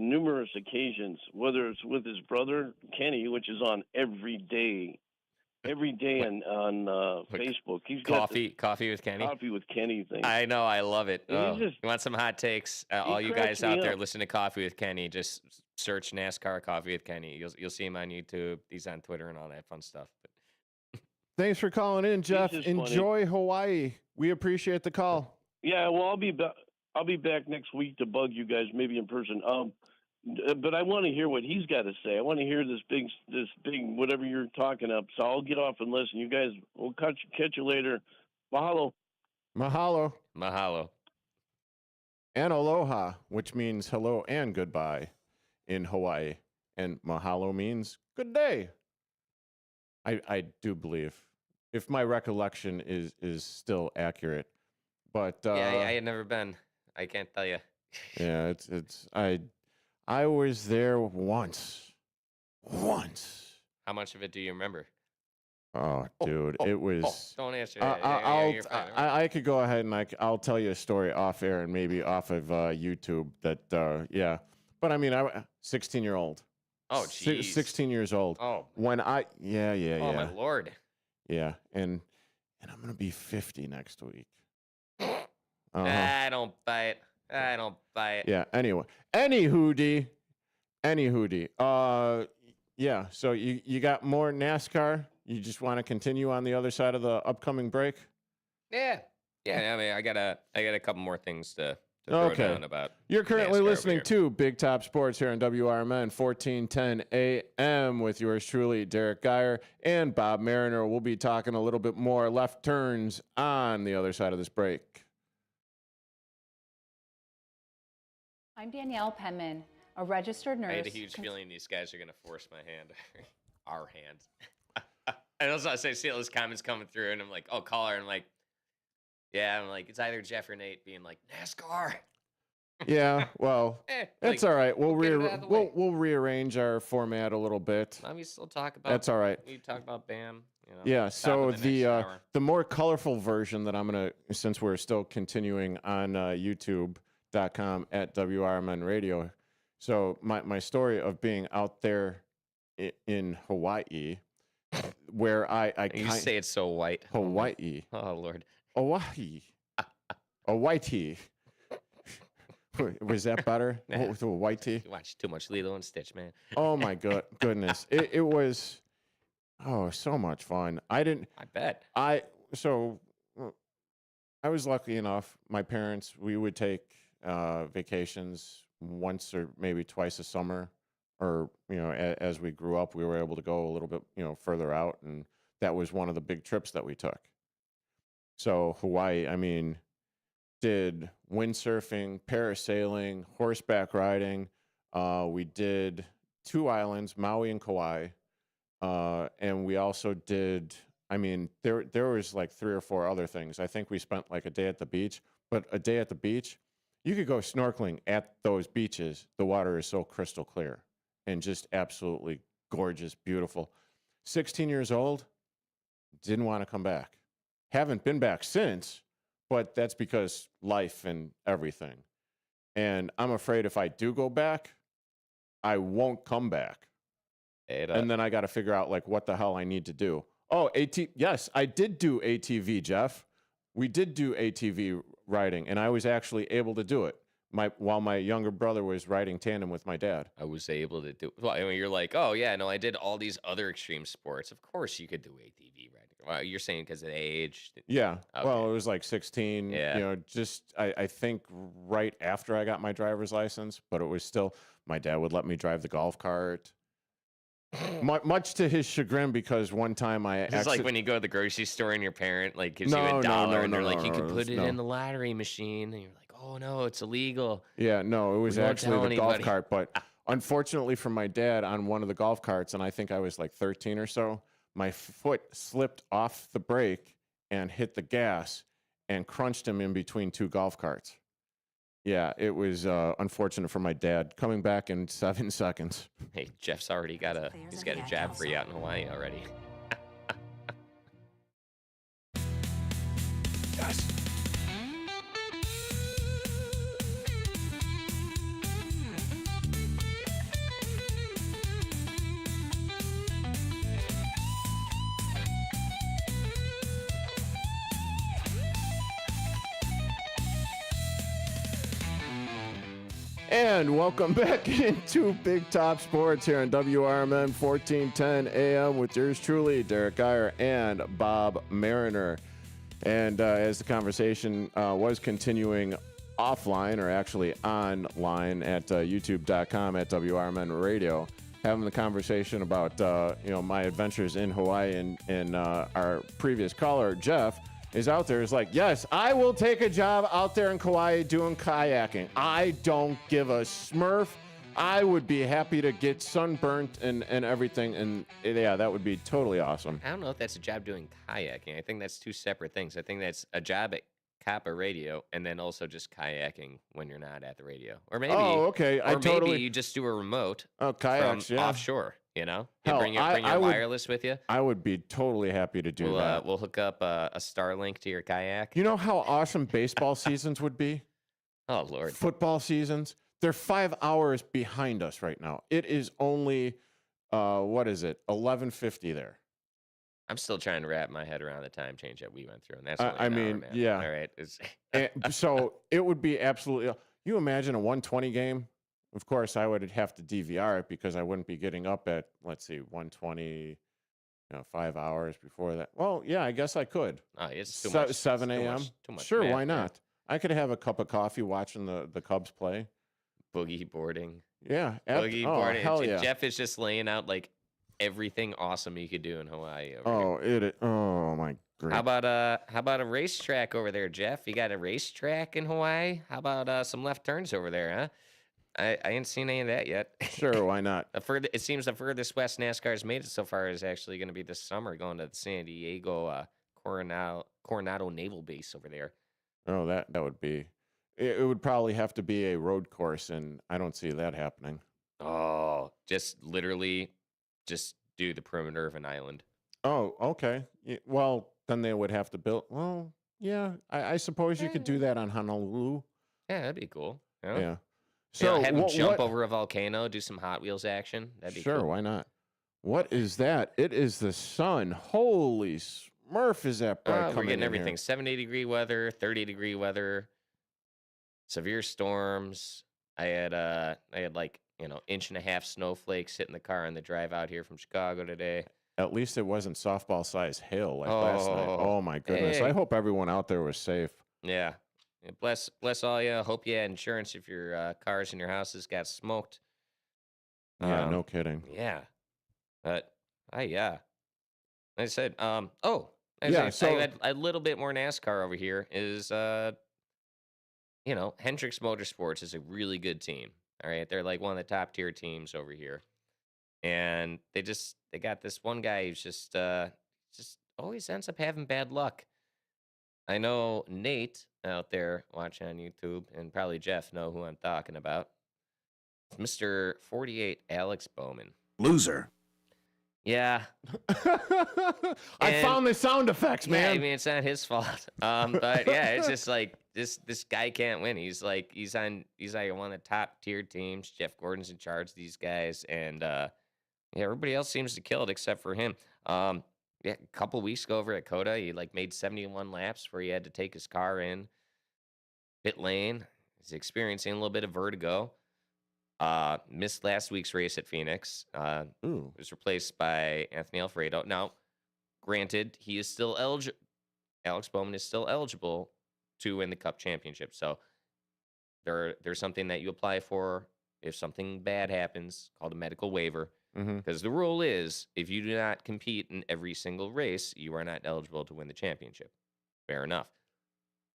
numerous occasions, whether it's with his brother, Kenny, which is on every day on Facebook. He's got coffee with Kenny. Coffee with Kenny thing. I know, I love it. You want some hot takes? All you guys out there, listen to Coffee with Kenny. Just search NASCAR Coffee with Kenny. You'll see him on YouTube. He's on Twitter and all that fun stuff. Thanks for calling in, Jeff. Enjoy Hawaii. We appreciate the call. Yeah, well, I'll be back next week to bug you guys, maybe in person. But I want to hear what he's got to say. I want to hear this big whatever you're talking up. So I'll get off and listen. You guys, we'll catch you later. Mahalo. Mahalo. Mahalo. And aloha, which means hello and goodbye in Hawaii. And mahalo means good day. I do believe, if my recollection is still accurate. But yeah, I had never been. I can't tell you. Yeah, I was there once. How much of it do you remember? Oh, dude, it was. Don't answer. I could go ahead and I'll tell you a story off air and maybe off of YouTube. That yeah, but I mean, 16-year-old. Oh, geez. 16 years old. Oh. When yeah. Oh my Lord. Yeah, and I'm gonna be 50 next week. I don't buy it. Yeah. Anyway, any hoodie. Yeah. So you got more NASCAR? You just want to continue on the other side of the upcoming break? Yeah. I mean, I got a couple more things to throw down about. You're currently NASCAR listening to Big Top Sports here on WRMN 1410 AM with yours truly, Derrick Geyer and Bob Mariner. We'll be talking a little bit more left turns on the other side of this break. I'm Danielle Penman, a registered nurse. I had a huge feeling these guys are going to force my hand. Our hand. And also, I see all those comments coming through, and I'm like, oh, caller. And I'm like, yeah, it's either Jeff or Nate being like, NASCAR. Yeah, well, that's all right. We'll get it out of the way. we'll rearrange our format a little bit. Let me still talk about. That's all right. You talk about BAM. You know, Yeah. top So of the next hour. the more colorful version that I'm gonna, since we're still continuing on YouTube.com at WRMN Radio. So my story of being out there in Hawaii, where I You say it's so white. Hawaii. Oh Lord. Hawaii. Hawaii. Was that better? Nah. Hawaii. You watch too much Lilo and Stitch, man. Oh my goodness. It was so much fun. I bet. I was lucky enough. My parents, we would take vacations once or maybe twice a summer, or as we grew up, we were able to go a little bit further out, and that was one of the big trips that we took. So Hawaii, I mean, did windsurfing, parasailing, horseback riding. We did 2 islands, Maui and Kauai, and we also did. I mean, there was like 3 or 4 other things. I think we spent like a day at the beach, but a day at the beach, you could go snorkeling at those beaches. The water is so crystal clear and just absolutely gorgeous, beautiful. 16 years old, didn't want to come back. Haven't been back since, but that's because life and everything. And I'm afraid if I do go back, I won't come back. And then I got to figure out like what the hell I need to do. Oh, yes, I did do ATV, Jeff. We did do ATV riding, and I was actually able to do it. While my younger brother was riding tandem with my dad. I was able to do. Well, I mean, you're like, oh yeah, no, I did all these other extreme sports. Of course, you could do ATV riding. Well, you're saying because of age? Yeah. Okay. Well, it was like 16. Yeah. Just I think right after I got my driver's license, but it was still, my dad would let me drive the golf cart. Much to his chagrin, because one time It's like when you go to the grocery store and your parent like gives you $1 and they're like, you can put it in the lottery machine, and you're like, oh no, it's illegal. Yeah, no, it was We won't actually tell the golf anybody. cart. But unfortunately for my dad, on one of the golf carts, and I think I was like 13 or so, my foot slipped off the brake and hit the gas and crunched him in between 2 golf carts. Yeah, it was unfortunate for my dad. Coming back in 7 seconds. Hey, Jeff's already got a job for you out in Hawaii already. Yes. And welcome back into Big Top Sports here on WRMN 1410 AM with yours truly, Derrick Geyer and Bob Mariner. And as the conversation was continuing offline, or actually online at youtube.com at WRMN Radio, having the conversation about my adventures in Hawaii, and our previous caller, Jeff, is out there, is like, yes, I will take a job out there in Kauai doing kayaking. I don't give a smurf. I would be happy to get sunburnt and everything. And yeah, that would be totally awesome. I don't know if that's a job doing kayaking. I think that's 2 separate things. I think that's a job at Kappa Radio, and then also just kayaking when you're not at the radio. Or maybe, maybe you just do a remote kayaks, from offshore. You know, Hell, bring your wireless with you. I would be totally happy to do that. We'll hook up a Starlink to your kayak. You know how awesome baseball seasons would be? Oh, Lord. Football seasons. They're 5 hours behind us right now. It is only, 11:50 there. I'm still trying to wrap my head around the time change that we went through, and that's only I an hour, mean, man. yeah. All right. So it would be absolutely. You imagine a 120 game? Of course, I would have to DVR it because I wouldn't be getting up at, let's see, 120, 5 hours before that. Well, yeah, I guess I could. It's too much. 7 a.m. Too much. Sure, Man, why not? I could have a cup of coffee watching the Cubs play. Boogie boarding. Yeah. Boogie boarding. Hell yeah. Jeff is just laying out like everything awesome you could do in Hawaii. Oh my great. How about a racetrack over there, Jeff? You got a racetrack in Hawaii? How about some left turns over there, huh? I ain't seen any of that yet. Sure, why not? It seems the furthest west NASCAR's made it so far is actually going to be this summer, going to the San Diego Coronado Naval Base over there. Oh, that would be. it would probably have to be a road course, and I don't see that happening. Oh, just literally just do the perimeter of an island. Oh, okay. Well, then they would have to build. Well, yeah, I suppose you could do that on Honolulu. Yeah, that'd be cool. Yeah. Yeah, So have him jump what? over a volcano, do some Hot Wheels action. That'd be Sure, cool. why not? What is that? It is the sun. Holy Smurf, is that bright coming We're getting in everything. here. 70-degree weather, 30-degree weather, severe storms. I had like, 1.5 snowflakes hitting the car on the drive out here from Chicago today. At least it wasn't softball-sized hail like last night. Oh, my goodness. I hey. hope everyone out there was safe. Yeah. Bless all you. Hope you had insurance if your cars and your houses got smoked. Yeah, no kidding. Yeah. But yeah. Like I said, I had a little bit more NASCAR over here. Is Hendricks Motorsports is a really good team. All right, they're like one of the top tier teams over here, and they got this one guy who's just always ends up having bad luck. I know Nate out there watching on YouTube, and probably Jeff know who I'm talking about. It's Mr. 48 Alex Bowman. Loser. Yeah. I found the sound effects, man. Yeah, I mean, it's not his fault. But yeah, it's just like this guy can't win. He's like one of the top tier teams. Jeff Gordon's in charge of these guys, and everybody else seems to kill it except for him. A couple weeks ago over at COTA, he made 71 laps where he had to take his car in pit lane. He's experiencing a little bit of vertigo. Missed last week's race at Phoenix. Was replaced by Anthony Alfredo. Now, granted, he is still eligible. Alex Bowman is still eligible to win the Cup championship. So there's something that you apply for if something bad happens, called a medical waiver. Because the rule is, if you do not compete in every single race, you are not eligible to win the championship. Fair enough.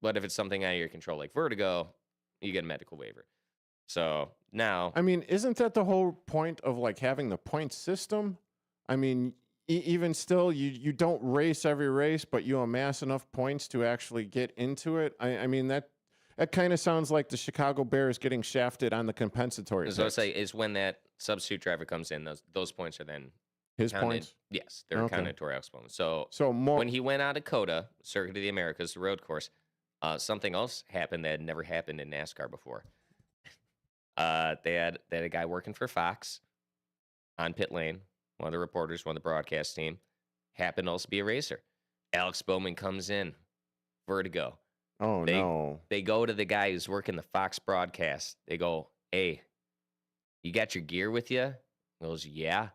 But if it's something out of your control, like vertigo, you get a medical waiver. So now, I mean, isn't that the whole point of having the point system? I mean, even still, you don't race every race, but you amass enough points to actually get into it. I mean, that kind of sounds like the Chicago Bears getting shafted on the compensatory. So I say is when that substitute driver comes in, those points are then his counted. points. Yes, they're counted toward Alex Bowman. So more when he went out of COTA, Circuit of the Americas, the road course, something else happened that had never happened in NASCAR before. They had a guy working for Fox on pit lane, one of the reporters, one of the broadcast team, happened to also be a racer. Alex Bowman comes in, vertigo. Oh, no. They go to the guy who's working the Fox broadcast. They go, "Hey, you got your gear with you?" He goes, "Yeah."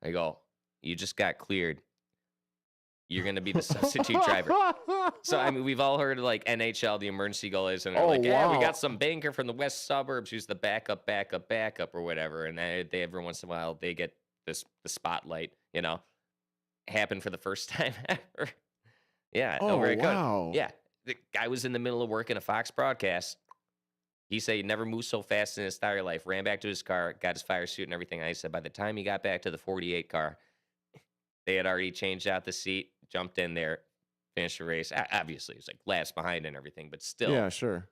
I go, "You just got cleared. You're going to be the substitute driver." So, I mean, we've all heard NHL, the emergency goal is, and they're we got some banker from the west suburbs who's the backup or whatever. And they every once in a while, they get the spotlight, happen for the first time ever. Yeah. Over at wow. Yeah. The guy was in the middle of working a Fox broadcast. He said he never moved so fast in his entire life, ran back to his car, got his fire suit and everything. And he said by the time he got back to the 48 car, they had already changed out the seat, jumped in there, finished the race. Obviously, it was last behind and everything, but still. Yeah, sure.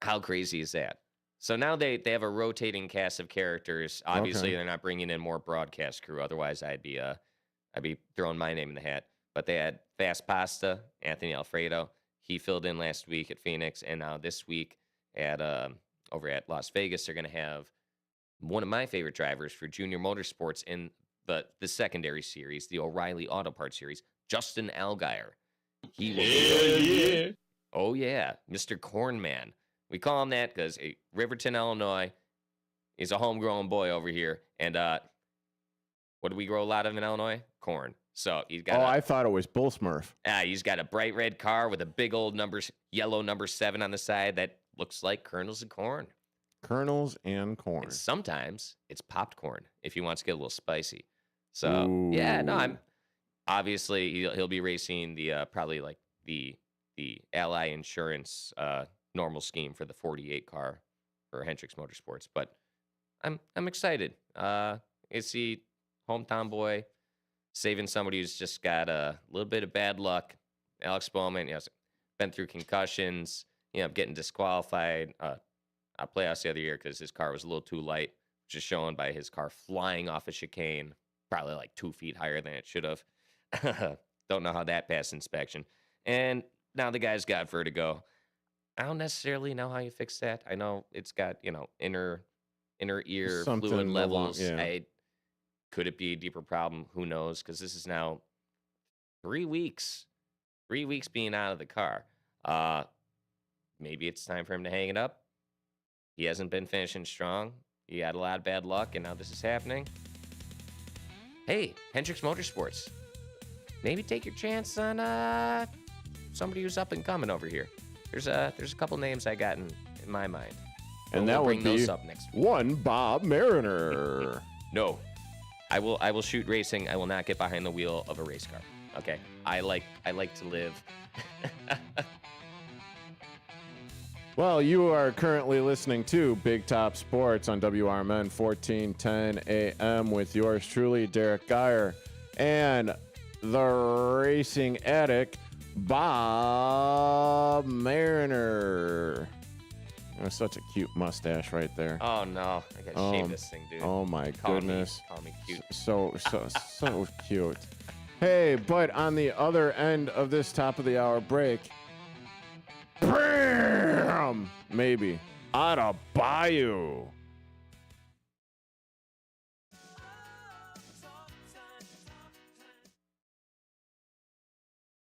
How crazy is that? So now they have a rotating cast of characters. Obviously, they're not bringing in more broadcast crew. Otherwise, I'd be throwing my name in the hat. But they had Fast Pasta, Anthony Alfredo. He filled in last week at Phoenix, and now this week at over at Las Vegas, they're going to have one of my favorite drivers for Junior Motorsports in the secondary series, the O'Reilly Auto Parts series, Justin Allgaier. He was oh yeah, Mr. Cornman. We call him that because Riverton, Illinois, is a homegrown boy over here. And what do we grow a lot of in Illinois? Corn. So he's got. I thought it was Bull Smurf. He's got a bright red car with a big old yellow number 7 on the side that looks like kernels of corn. Kernels and corn. And sometimes it's popped corn if he wants to get a little spicy. So yeah, no, I'm obviously he'll be racing the probably the Ally Insurance normal scheme for the 48 car for Hendricks Motorsports. But I'm excited. It's the hometown boy saving somebody who's just got a little bit of bad luck. Alex Bowman, been through concussions, He ended up getting disqualified playoffs the other year because his car was a little too light, which is shown by his car flying off a chicane, probably like 2 feet higher than it should have. Don't know how that passed inspection. And now the guy's got vertigo. I don't necessarily know how you fix that. I know it's got, inner ear Something fluid along- levels. yeah. Could it be a deeper problem? Who knows? Because this is now 3 weeks. 3 weeks being out of the car. Maybe it's time for him to hang it up. He hasn't been finishing strong. He had a lot of bad luck, and now this is happening. Hey, Hendricks Motorsports. Maybe take your chance on somebody who's up and coming over here. There's a couple names I got in my mind. And But that we'll would bring be those up next week. one Bob Mariner. No, I will shoot racing. I will not get behind the wheel of a race car. Okay, I like to live. Well, you are currently listening to Big Top Sports on WRMN 1410 AM with yours truly, Derrick Geyer, and the racing addict, Bob Mariner. That's such a cute mustache right there. Oh no, I gotta shave this thing, dude. Oh my goodness. Call me cute. So cute. Hey, but on the other end of this top of the hour break, bam, maybe out of Bayou.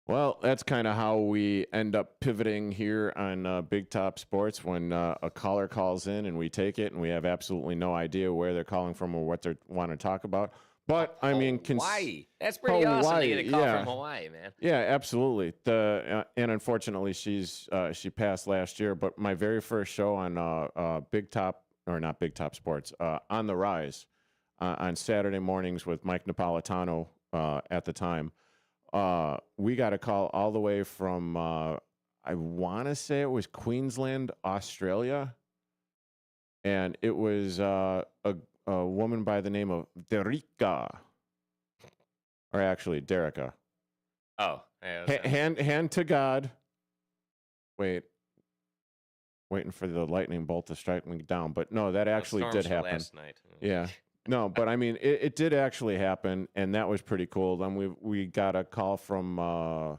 Well, that's kind of how we end up pivoting here on Big Top Sports when a caller calls in and we take it and we have absolutely no idea where they're calling from or what they want to talk about. But I mean, Hawaii. That's pretty awesome to get a call yeah. from Hawaii, man. Yeah, absolutely. And unfortunately, she passed last year. But my very first show on Big Top, or not Big Top Sports, On the Rise, on Saturday mornings with Mike Napolitano at the time. We got a call all the way from, I want to say it was Queensland, Australia. And it was a woman by the name of Derricka. Or actually, Derricka. Oh. Yeah, Hand to God. Waiting for the lightning bolt to strike me down. But no, that actually did happen. Last night. Yeah. No, but I mean, it did actually happen, and that was pretty cool. Then we got a call from, I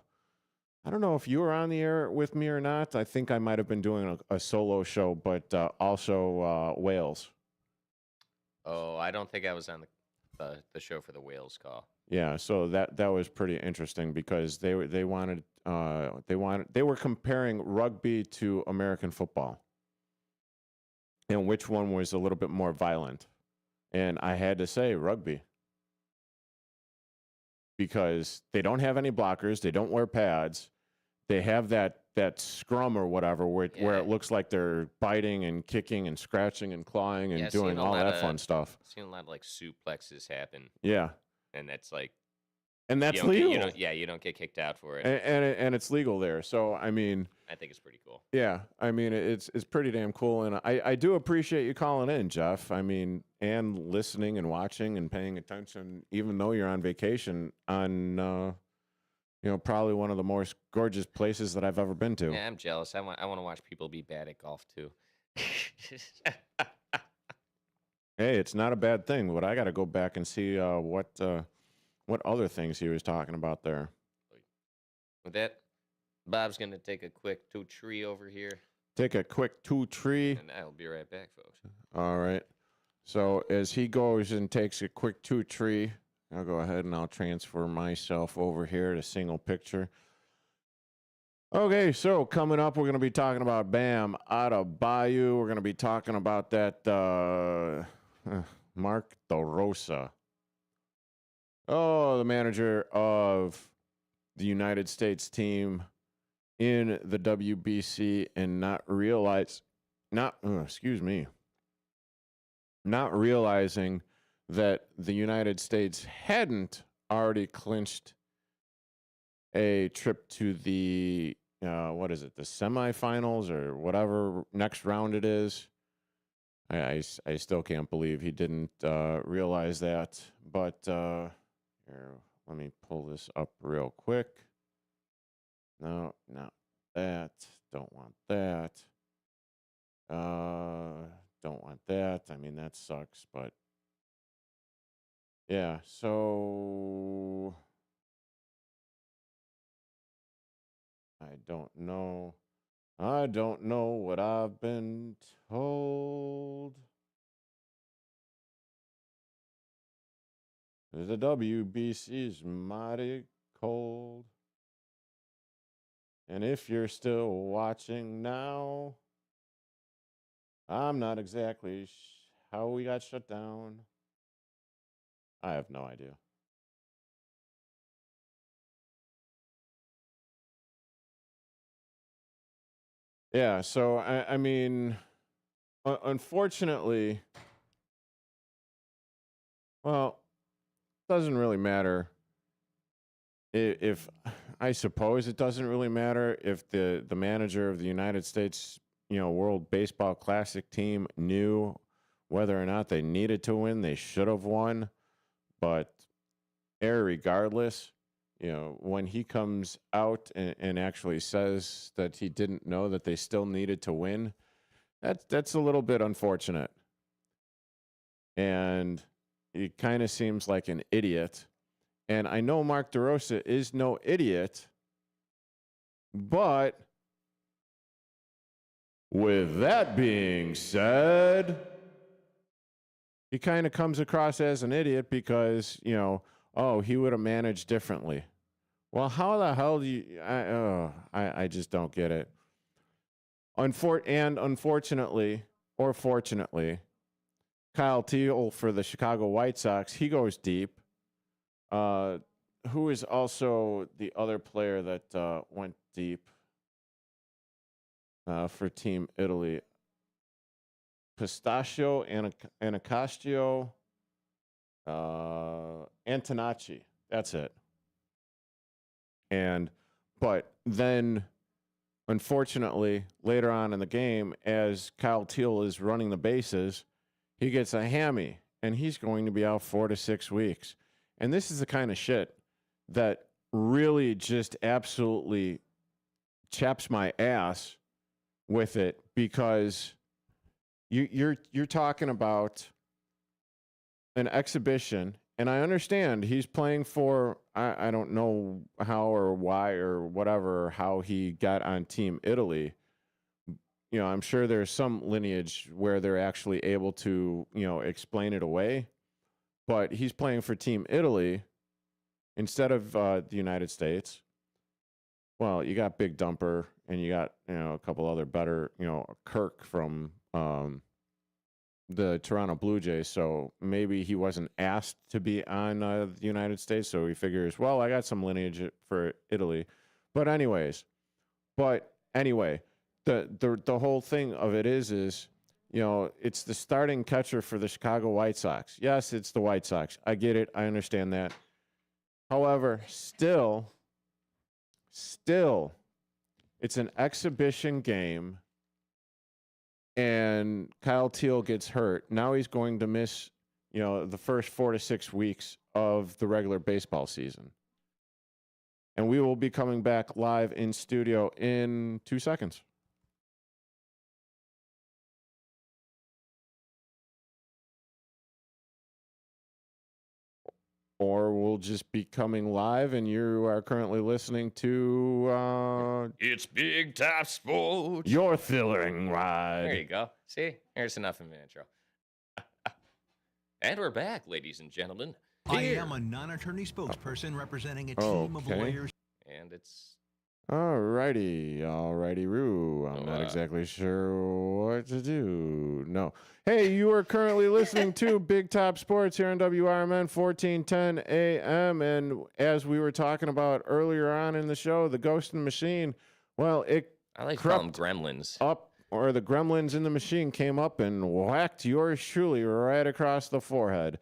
don't know if you were on the air with me or not. I think I might have been doing a solo show, but also Wales. Oh, I don't think I was on the show for the Wales call. Yeah, so that was pretty interesting because they were comparing rugby to American football, and which one was a little bit more violent. And I had to say rugby because they don't have any blockers. They don't wear pads. They have that scrum or whatever where it looks like they're biting and kicking and scratching and clawing and doing all that fun stuff. I've seen a lot of like suplexes happen. Yeah. And that's like. And that's legal. You don't get kicked out for it. And it's legal there. So, I mean. I think it's pretty cool. Yeah. I mean, it's pretty damn cool. And I do appreciate you calling in, Jeff. I mean, and listening and watching and paying attention, even though you're on vacation on, probably one of the most gorgeous places that I've ever been to. Yeah, I'm jealous. I want to watch people be bad at golf, too. Hey, it's not a bad thing, but I got to go back and see what other things he was talking about there. With that, Bob's going to take a quick 2-tree over here. Take a quick 2-tree. And I'll be right back, folks. All right. So as he goes and takes a quick 2-tree, I'll go ahead and I'll transfer myself over here to single picture. Okay, so coming up, we're going to be talking about Bam out of Bayou. We're going to be talking about that Mark DeRosa. Oh, the manager of the United States team in the WBC and not realizing that the United States hadn't already clinched a trip to the, the semifinals or whatever next round it is. I still can't believe he didn't realize that, but here, let me pull this up real quick. No, not that. Don't want that. Don't want that. I mean, that sucks, but yeah, so I don't know. I don't know what I've been told. The WBC is mighty cold. And if you're still watching now, I'm not exactly how we got shut down. I have no idea. Yeah, so I mean, unfortunately, well, doesn't really matter if I suppose it doesn't really matter if the manager of the United States, World Baseball Classic team knew whether or not they needed to win. They should have won, but regardless, when he comes out and actually says that he didn't know that they still needed to win, that's a little bit unfortunate. And he kind of seems like an idiot. And I know Mark DeRosa is no idiot, but with that being said, he kind of comes across as an idiot because, he would have managed differently. Well, how the hell do you... I just don't get it. Unfortunately, or fortunately, Kyle Teal for the Chicago White Sox, he goes deep. Who is also the other player that went deep for Team Italy? Pistachio, Anacastio, Antonacci. That's it. But then, unfortunately, later on in the game, as Kyle Teal is running the bases, he gets a hammy, and he's going to be out 4 to 6 weeks. And this is the kind of shit that really just absolutely chaps my ass with it, because you're talking about an exhibition, and I understand he's playing for, I don't know how or why or whatever, how he got on Team Italy. I'm sure there's some lineage where they're actually able to, explain it away. But he's playing for Team Italy instead of the United States. Well, you got Big Dumper, and you got, a couple other better, Kirk from the Toronto Blue Jays. So maybe he wasn't asked to be on the United States. So he figures, well, I got some lineage for Italy. But anyway, the whole thing of it is, it's the starting catcher for the Chicago White Sox. Yes, it's the White Sox. I get it. I understand that. However, still, it's an exhibition game, and Kyle Teal gets hurt. Now he's going to miss, the first 4 to 6 weeks of the regular baseball season. And we will be coming back live in studio in 2 seconds. Or we'll just be coming live, and you are currently listening to... It's Big Top Sports. Your thrilling ride. There you go. See? There's enough of an intro. And we're back, ladies and gentlemen. I am a non-attorney spokesperson representing a team of lawyers. And it's... Alrighty, Roo. I'm not exactly sure what to do. No. Hey, you are currently listening to Big Top Sports here on WRMN 1410 AM. And as we were talking about earlier on in the show, the Ghost in the Machine, well, I like to call them gremlins. The gremlins in the machine came up and whacked yours truly right across the forehead.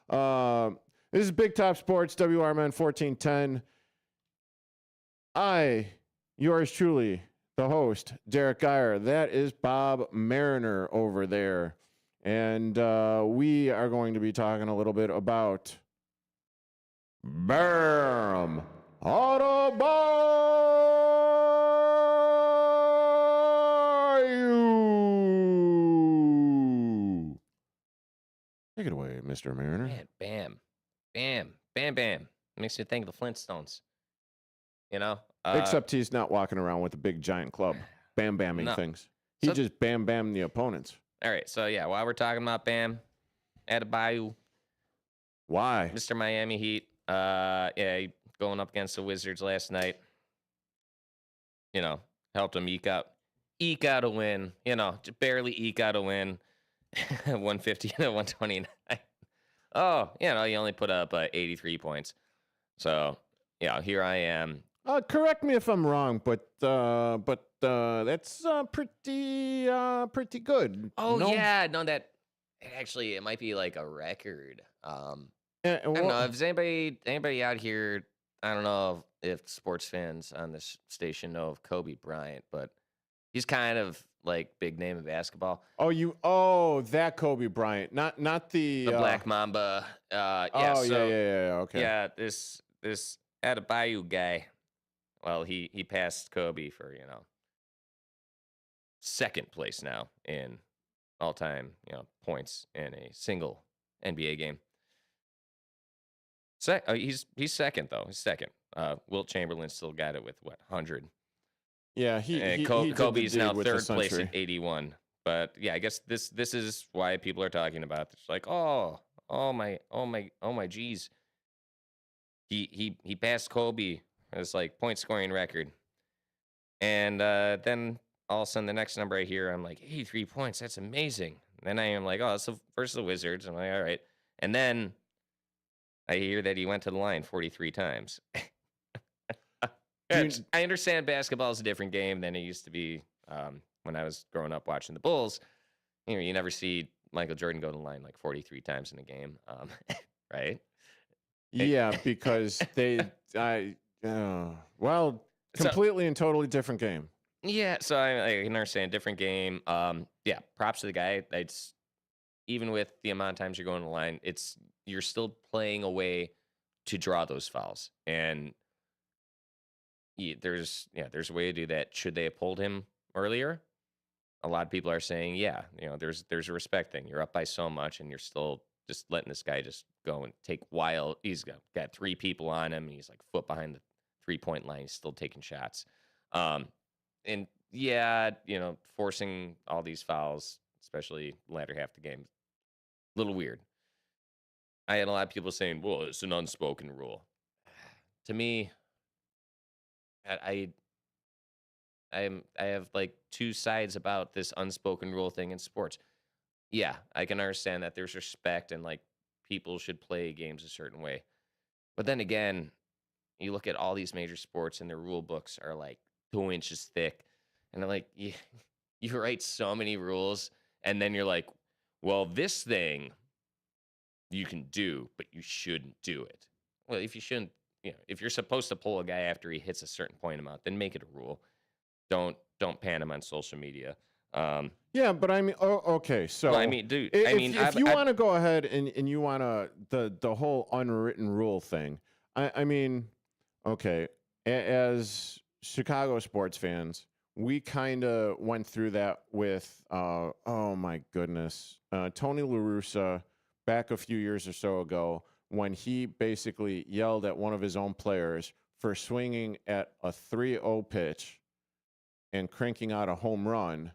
This is Big Top Sports, WRMN 1410. Yours truly, the host, Derrick Geyer. That is Bob Mariner over there. And we are going to be talking a little bit about BAM! Autobahn! Mr. Mariner. Man, bam, bam, bam, bam. Makes me think of the Flintstones. You know? Except he's not walking around with a big giant club, bam-bamming No. things. He So- just bam-bammed the opponents. All right, so yeah, while we're talking about Bam, Adebayo, Why? Mr. Miami Heat, he going up against the Wizards last night. You know, helped him eke out a win. You know, just barely eke out a win. 150 to 129. Oh, you know, he only put up 83 points. So, yeah, here I am. Correct me if I'm wrong, but that's pretty good. Oh, no? yeah, no, that actually it might be like a record. Yeah, I don't know if there's anybody out here. I don't know if sports fans on this station know of Kobe Bryant, but he's kind of like big name in basketball. That Kobe Bryant, not the Black Mamba. Yeah. Okay. Yeah, this Adebayo guy. Well, he passed Kobe for second place now in all time points in a single NBA game. He's second though. He's second. Wilt Chamberlain still got it with 100. Yeah, he did the Kobe's deed now with the third place century. at 81. But yeah, I guess this is why people are talking about this. Like, oh my geez. He passed Kobe as like point scoring record. And then all of a sudden the next number I hear, I'm like, 83 points, that's amazing. And then I am like, oh, it's versus the Wizards. I'm like, all right. And then I hear that he went to the line 43 times. I understand basketball is a different game than it used to be when I was growing up watching the Bulls. You never see Michael Jordan go to the line like 43 times in a game, right? Yeah, because completely and totally different game. Yeah, so I can understand different game. Yeah, props to the guy. It's even with the amount of times you're going to the line, you're still playing a way to draw those fouls, and there's a way to do that. Should they have pulled him earlier? A lot of people are saying, yeah, there's a respect thing. You're up by so much, and you're still just letting this guy just go and take wild. He's got three people on him, and he's like foot behind the 3-point line. He's still taking shots. And yeah, forcing all these fouls, especially the latter half of the game, a little weird. I had a lot of people saying, well, it's an unspoken rule. To me, I have like two sides about this unspoken rule thing in sports. Yeah, I can understand that there's respect and like people should play games a certain way. But then again, you look at all these major sports and their rule books are like 2 inches thick. And I'm like, you write so many rules, and then you're like, well, this thing you can do, but you shouldn't do it. Well, if you shouldn't, if you're supposed to pull a guy after he hits a certain point amount, then make it a rule. Don't pan him on social media. Yeah, but I mean, okay. So well, I mean, dude, if you want to go ahead and you want to the whole unwritten rule thing, I mean, okay, as Chicago sports fans, we kind of went through that with oh my goodness, Tony La Russa back a few years or so ago, when he basically yelled at one of his own players for swinging at a 3-0 pitch and cranking out a home run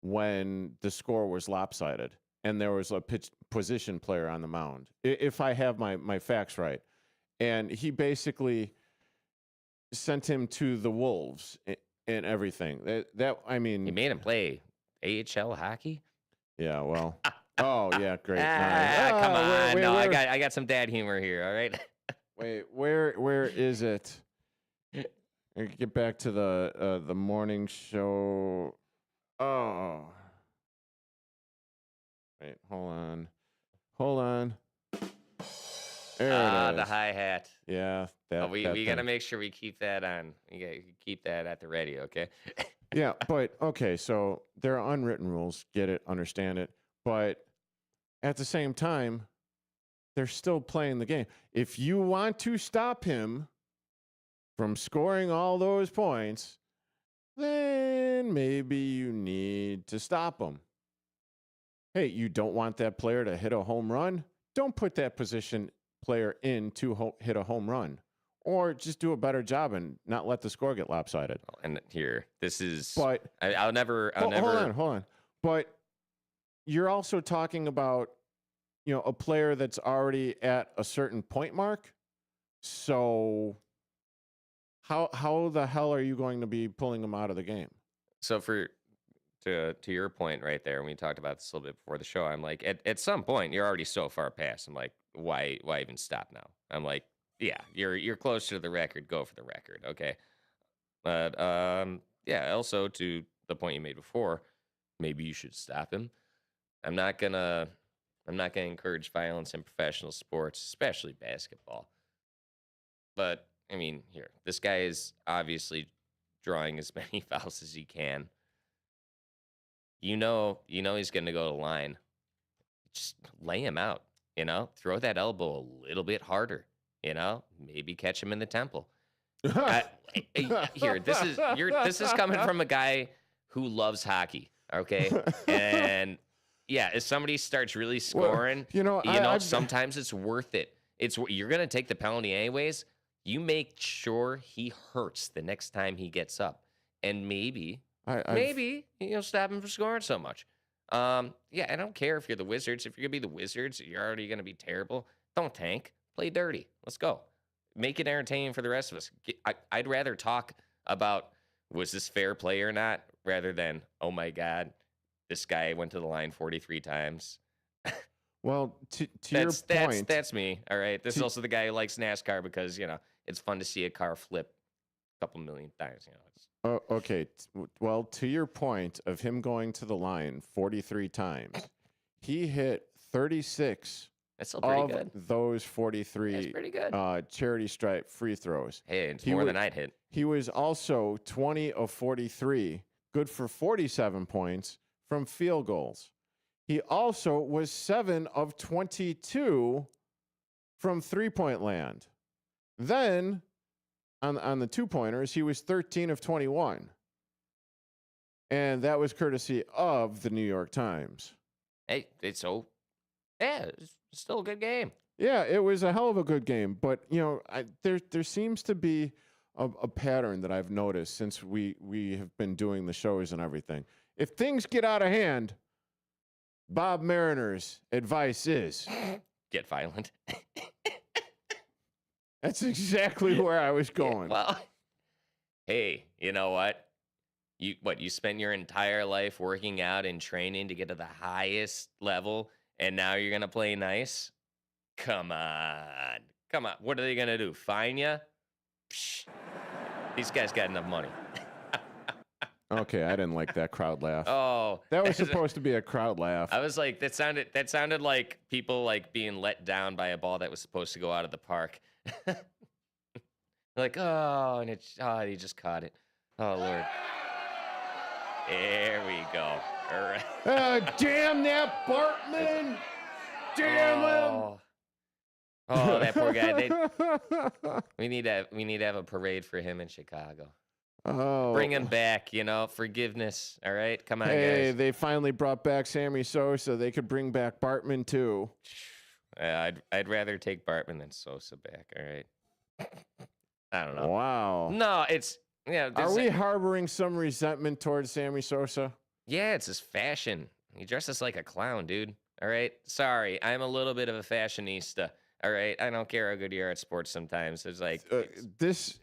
when the score was lopsided and there was a pitch position player on the mound, if I have my facts right. And he basically sent him to the wolves and everything. That I mean, you made him play AHL hockey. Yeah, well. Oh yeah, great. Come on, I got some dad humor here. All right. Wait, where is it? Get back to the morning show. Oh. Wait, hold on. There it is. The hi-hat. Yeah. We got to make sure we keep that on. You got to keep that at the ready, okay? Yeah, but okay, so there are unwritten rules. Get it, understand it. But at the same time, they're still playing the game. If you want to stop him from scoring all those points, then maybe you need to stop him. Hey, you don't want that player to hit a home run? don't put that position player in to hit a home run, or just do a better job and not let the score get lopsided. And here, this is. But I'll never. Hold on. But you're also talking about, a player that's already at a certain point mark. So how the hell are you going to be pulling him out of the game? So to your point right there, and we talked about this a little bit before the show, I'm like, at some point, you're already so far past. I'm like, why even stop now? I'm like, yeah, you're closer to the record. Go for the record, okay? But yeah. Also, to the point you made before, maybe you should stop him. I'm not gonna encourage violence in professional sports, especially basketball. But I mean, here, this guy is obviously drawing as many fouls as he can. He's going to go to the line. Just lay him out. Throw that elbow a little bit harder. Maybe catch him in the temple. Here, this is coming from a guy who loves hockey. Okay, and yeah, if somebody starts really scoring, sometimes it's worth it. You're going to take the penalty anyways. You make sure he hurts the next time he gets up, and maybe stop him from scoring so much. Yeah, I don't care if you're the Wizards. If you're gonna be the Wizards, you're already gonna be terrible. Don't tank. Play dirty. Let's go. Make it entertaining for the rest of us. I'd rather talk about was this fair play or not, rather than, oh my God, this guy went to the line 43 times. Well, to your point, that's me. All right. This is also the guy who likes NASCAR because it's fun to see a car flip a couple million times. Okay. Well, to your point of him going to the line 43 times, he hit 36 That's still pretty of good. those 43 That's pretty good. charity stripe free throws. Hey, it's more than I'd hit. He was also 20 of 43, good for 47 points from field goals. He also was 7 of 22 from three-point land. Then, on the two-pointers, he was 13 of 21. And that was courtesy of the New York Times. Hey, it's still a good game. Yeah, it was a hell of a good game. But, there seems to be a pattern that I've noticed since we have been doing the shows and everything. If things get out of hand, Bob Mariner's advice is get violent. That's exactly where I was going. Well, hey, you know what? You spent your entire life working out and training to get to the highest level, and now you're gonna play nice? Come on. What are they gonna do? Fine you? Psh. These guys got enough money. Okay, I didn't like that crowd laugh. Oh, that was supposed to be a crowd laugh. I was like, that sounded like people like being let down by a ball that was supposed to go out of the park. Like, and he just caught it. Oh Lord. There we go. All right. Damn that Bartman! Damn him! Oh, that poor guy. We need to have a parade for him in Chicago. Oh, bring him back, forgiveness. All right, come on, guys. Hey, they finally brought back Sammy Sosa. They could bring back Bartman too. I'd rather take Bartman than Sosa back. All right. I don't know. Wow. No, it's Are we harboring some resentment towards Sammy Sosa? Yeah, it's his fashion. He dresses like a clown, dude. All right. Sorry, I'm a little bit of a fashionista. All right. I don't care how good you are at sports. Sometimes it's like This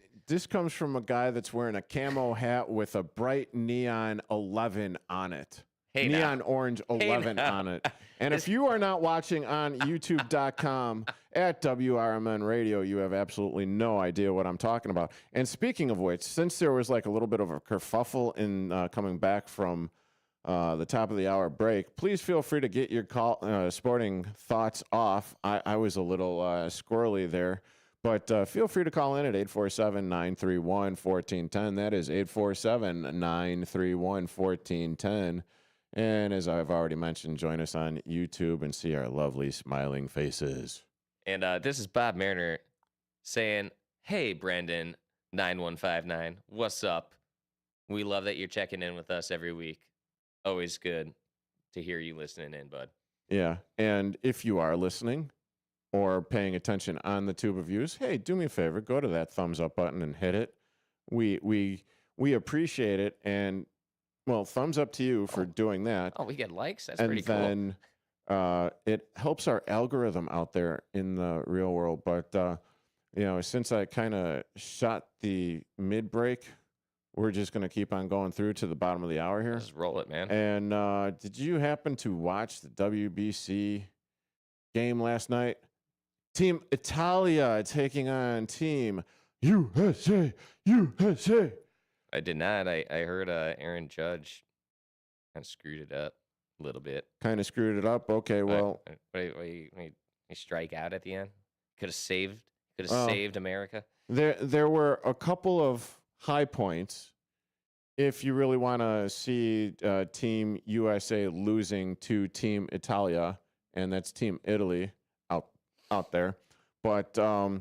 comes from a guy that's wearing a camo hat with a bright neon 11 on it. Hey, neon orange 11 on it. And if you are not watching on youtube.com at WRMN Radio, you have absolutely no idea what I'm talking about. And speaking of which, since there was like a little bit of a kerfuffle in coming back from the top of the hour break, please feel free to get your sporting thoughts off. I was a little squirrely there. But feel free to call in at 847-931-1410. That is 847-931-1410. And as I've already mentioned, join us on YouTube and see our lovely smiling faces. And this is Bob Mariner saying, hey, Brendan 9159, what's up? We love that you're checking in with us every week. Always good to hear you listening in, bud. Yeah, and if you are listening, or paying attention on the tube of views, hey, do me a favor, go to that thumbs up button and hit it. We appreciate it, and well, thumbs up to you for doing that. Oh, we get likes. That's and pretty cool. then it helps our algorithm out there in the real world. But since I kind of shot the mid break, we're just going to keep on going through to the bottom of the hour here. Just roll it, man. And did you happen to watch the WBC game last night? Team Italia taking on Team USA. USA. I did not. I heard Aaron Judge kind of screwed it up a little bit. Kind of screwed it up. Okay, well, he strike out at the end. Could have saved America. There were a couple of high points. If you really want to see Team USA losing to Team Italia, and that's Team Italy out there, but a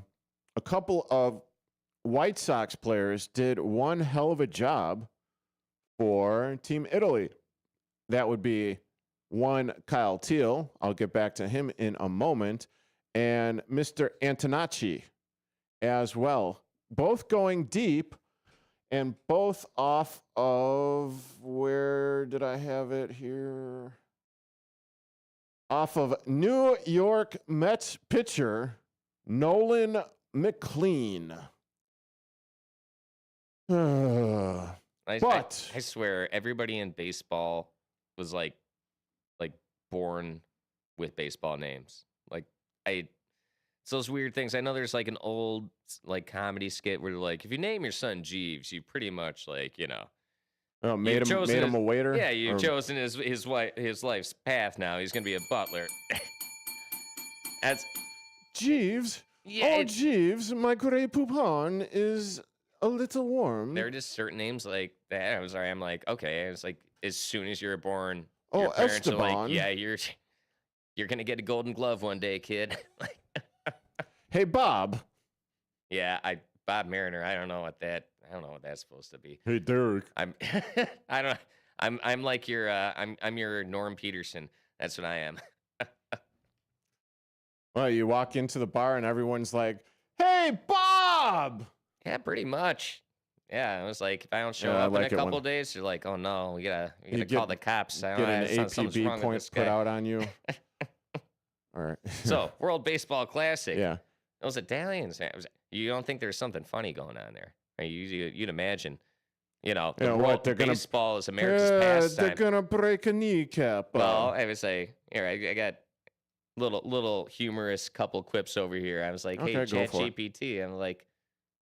couple of White Sox players did one hell of a job for Team Italy. That would be one Kyle Teal. I'll get back to him in a moment. And Mr. Antonacci as well. Both going deep and both off of, where did I have it here? Off of New York Mets pitcher Nolan McLean. I swear everybody in baseball was like born with baseball names. It's those weird things. I know there's like an old comedy skit where like, if you name your son Jeeves, you pretty much made him a waiter. Yeah, you've chosen his life's path now. He's gonna be a butler. That's Jeeves. Yeah, Jeeves, my Grey Poupon is a little warm. There are just certain names like that. I'm sorry. I'm like, okay. It's like as soon as you're born, Oh, your parents Esteban. are like, yeah, you're gonna get a Golden Glove one day, kid. Hey, Bob. Yeah, Bob Mariner. I don't know what that's supposed to be. Hey, Derrick. I'm like your I'm your Norm Peterson. That's what I am. Well, you walk into the bar and everyone's like, "Hey, Bob." Yeah, pretty much. Yeah, it was like if I don't show up in a couple days, you're like, "Oh no, we gotta call the cops." Get an APB point put out on you. All right. So, World Baseball Classic. Yeah. Those Italians. You don't think there's something funny going on there? You'd imagine. Baseball is America's pastime. They're gonna break a kneecap. Well, I would say, here I got little humorous couple quips over here. I was like, hey, ChatGPT. I'm like,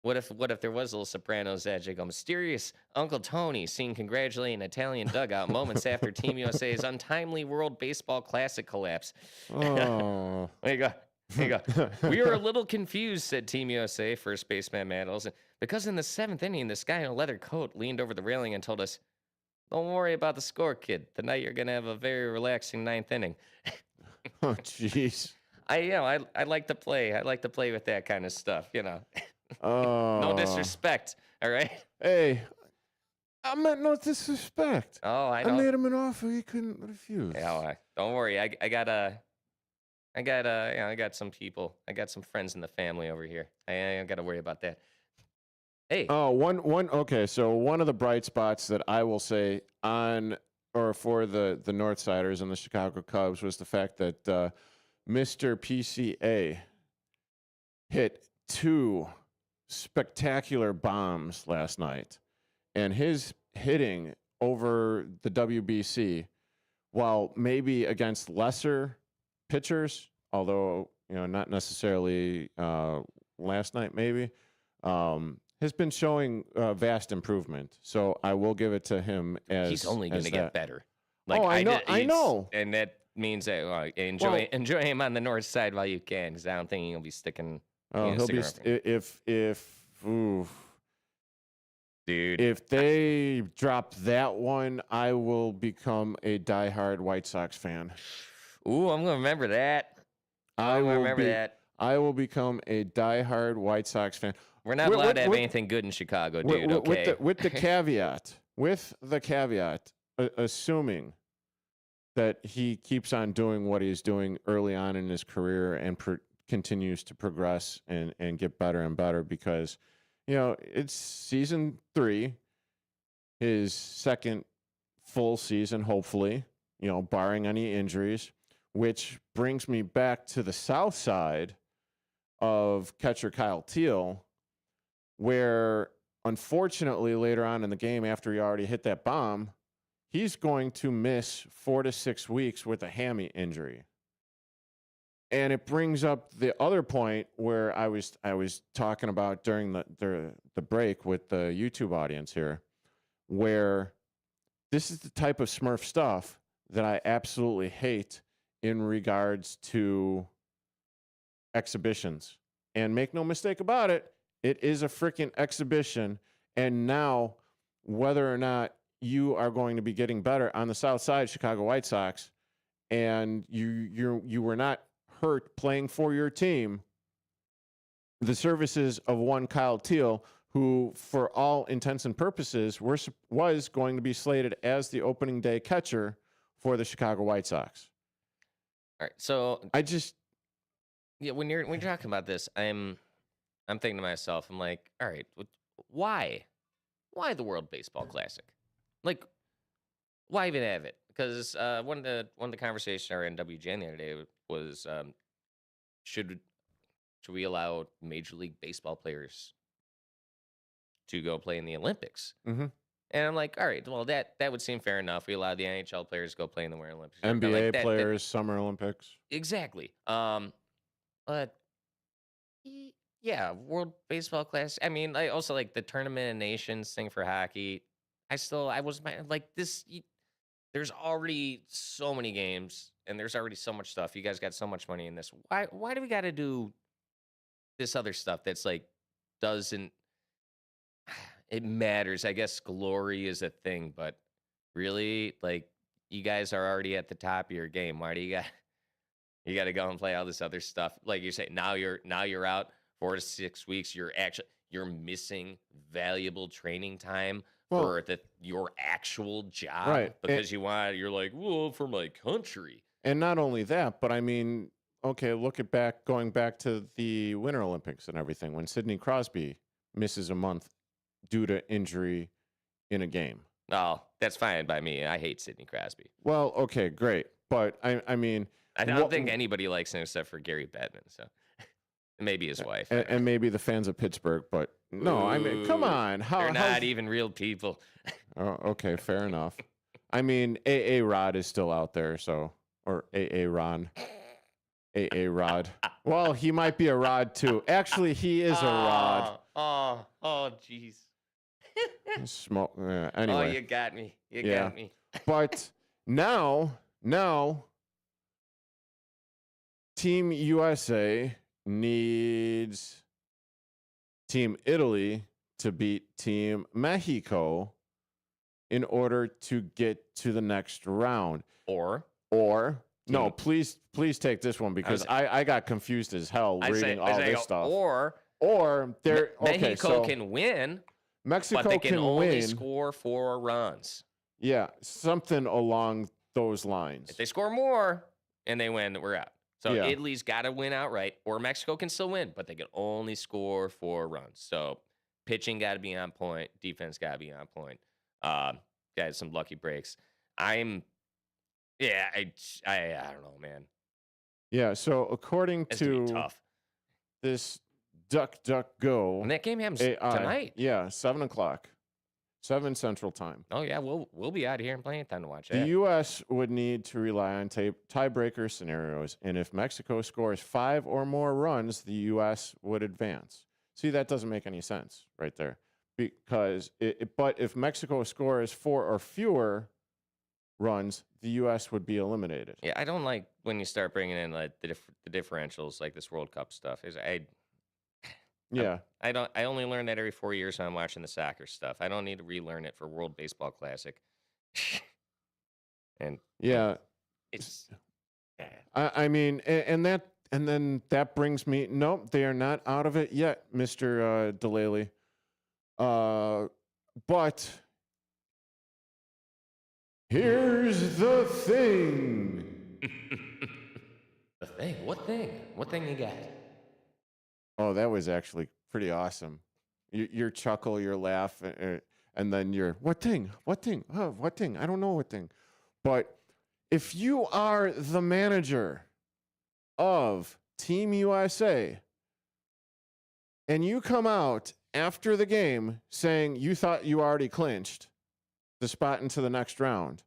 what if there was a little Sopranos edge? I go, mysterious Uncle Tony seen congratulating Italian dugout moments after Team USA's untimely World Baseball Classic collapse. Oh. There you go. We were a little confused, said Team USA first baseman Mattles, because in the 7th inning, this guy in a leather coat leaned over the railing and told us, "Don't worry about the score, kid. Tonight you're gonna have a very relaxing 9th inning." Oh, jeez. I like to play. I like to play with that kind of stuff. Oh. No disrespect. All right. Hey, I meant no disrespect. Oh, I know. I made him an offer he couldn't refuse. Yeah, don't worry. I got some people. I got some friends in the family over here. I don't got to worry about that. Hey. Oh, okay, so one of the bright spots that I will say for the Northsiders and the Chicago Cubs was the fact that Mr. PCA hit 2 spectacular bombs last night. And his hitting over the WBC, while maybe against lesser pitchers, although not necessarily last night maybe, has been showing vast improvement. So I will give it to him as he's only going to get better. I know, and that means that enjoy him on the north side while you can, because I don't think he'll be sticking. He'll be dude. If they drop that one, I will become a diehard White Sox fan. Ooh, I'm gonna remember that. I will become a diehard White Sox fan. We're not allowed to have anything good in Chicago, dude. Okay. With the caveat, assuming that he keeps on doing what he's doing early on in his career and continues to progress and get better and better because, it's season 3, his second full season, hopefully, barring any injuries, which brings me back to the south side of catcher Kyle Teal, where unfortunately later on in the game, after he already hit that bomb, he's going to miss 4 to 6 weeks with a hammy injury. And it brings up the other point where I was talking about during the break with the YouTube audience here, where this is the type of Smurf stuff that I absolutely hate in regards to exhibitions. And make no mistake about it, it is a freaking exhibition. And now, whether or not you are going to be getting better on the south side, Chicago White Sox, and you were not hurt playing for your team, the services of one Kyle Teal, who, for all intents and purposes, was going to be slated as the opening day catcher for the Chicago White Sox. All right, so when you're talking about this, I'm thinking to myself, I'm like, all right, why the World Baseball Classic? Like, why even have it? Because one of the conversations I read in WGN the other day was, should we allow Major League Baseball players to go play in the Olympics? Mm-hmm. And I'm like, all right, well, that would seem fair enough. We allow the NHL players to go play in the Winter Olympics. NBA players, Summer Olympics. Exactly. But yeah, World Baseball Classic. I mean, I also like the Tournament of Nations thing for hockey. There's already so many games and there's already so much stuff. You guys got so much money in this. Why do we got to do this other stuff that's like doesn't it matters? I guess glory is a thing, but really, like, you guys are already at the top of your game. Why do you got to go and play all this other stuff? Like you say, now you're out 4 to 6 weeks. You're missing valuable training time for your actual job, right? Because you're like, well, for my country. And not only that, but I mean, okay, going back to the Winter Olympics and everything, when Sidney Crosby misses a month due to injury in a game. Oh, that's fine by me. I hate Sidney Crosby. Well, okay, great. But I mean, I don't think anybody likes him except for Gary Bettman. So maybe his wife. And maybe the fans of Pittsburgh. But no, I mean, come on. They're not even real people. Oh, okay, fair enough. I mean, A.A. Rod is still out there. So, or A.A. Ron. A.A. Rod. Well, he might be a Rod too. Actually, he is a Rod. Oh, jeez. Smoke. Anyway. Oh, you got me. You got me. But now, Team USA needs Team Italy to beat Team Mexico in order to get to the next round. Or no, please take this one because I got confused as hell reading all this stuff. Or Mexico can win. Mexico but they can only win. Score 4 runs. Yeah, something along those lines. If they score more and they win, we're out. So Italy's got to win outright, or Mexico can still win, but they can only score 4 runs. So pitching got to be on point, defense got to be on point. Got some lucky breaks. I don't know, man. Yeah. So according to this DuckDuckGo, and that game happens tonight. Yeah, 7:00, 7 Central Time. Oh yeah, we'll be out of here in plenty of time to watch that. The U.S. would need to rely on tiebreaker scenarios, and if Mexico scores 5 or more runs, the U.S. would advance. See, that doesn't make any sense right there, because but if Mexico scores 4 or fewer runs, the U.S. would be eliminated. Yeah, I don't like when you start bringing in like the differentials, like this World Cup stuff. I only learn that every 4 years when I'm watching the soccer stuff. I don't need to relearn it for World Baseball Classic. And yeah, it's I mean, and then that brings me. Nope, they are not out of it yet, Mr. Delaley. But here's the thing. The thing? What thing? What thing you got? Oh, that was actually pretty awesome. Your chuckle, your laugh, and then your what thing? What thing? Oh, what thing? I don't know what thing. But if you are the manager of Team USA and you come out after the game saying you thought you already clinched the spot into the next round,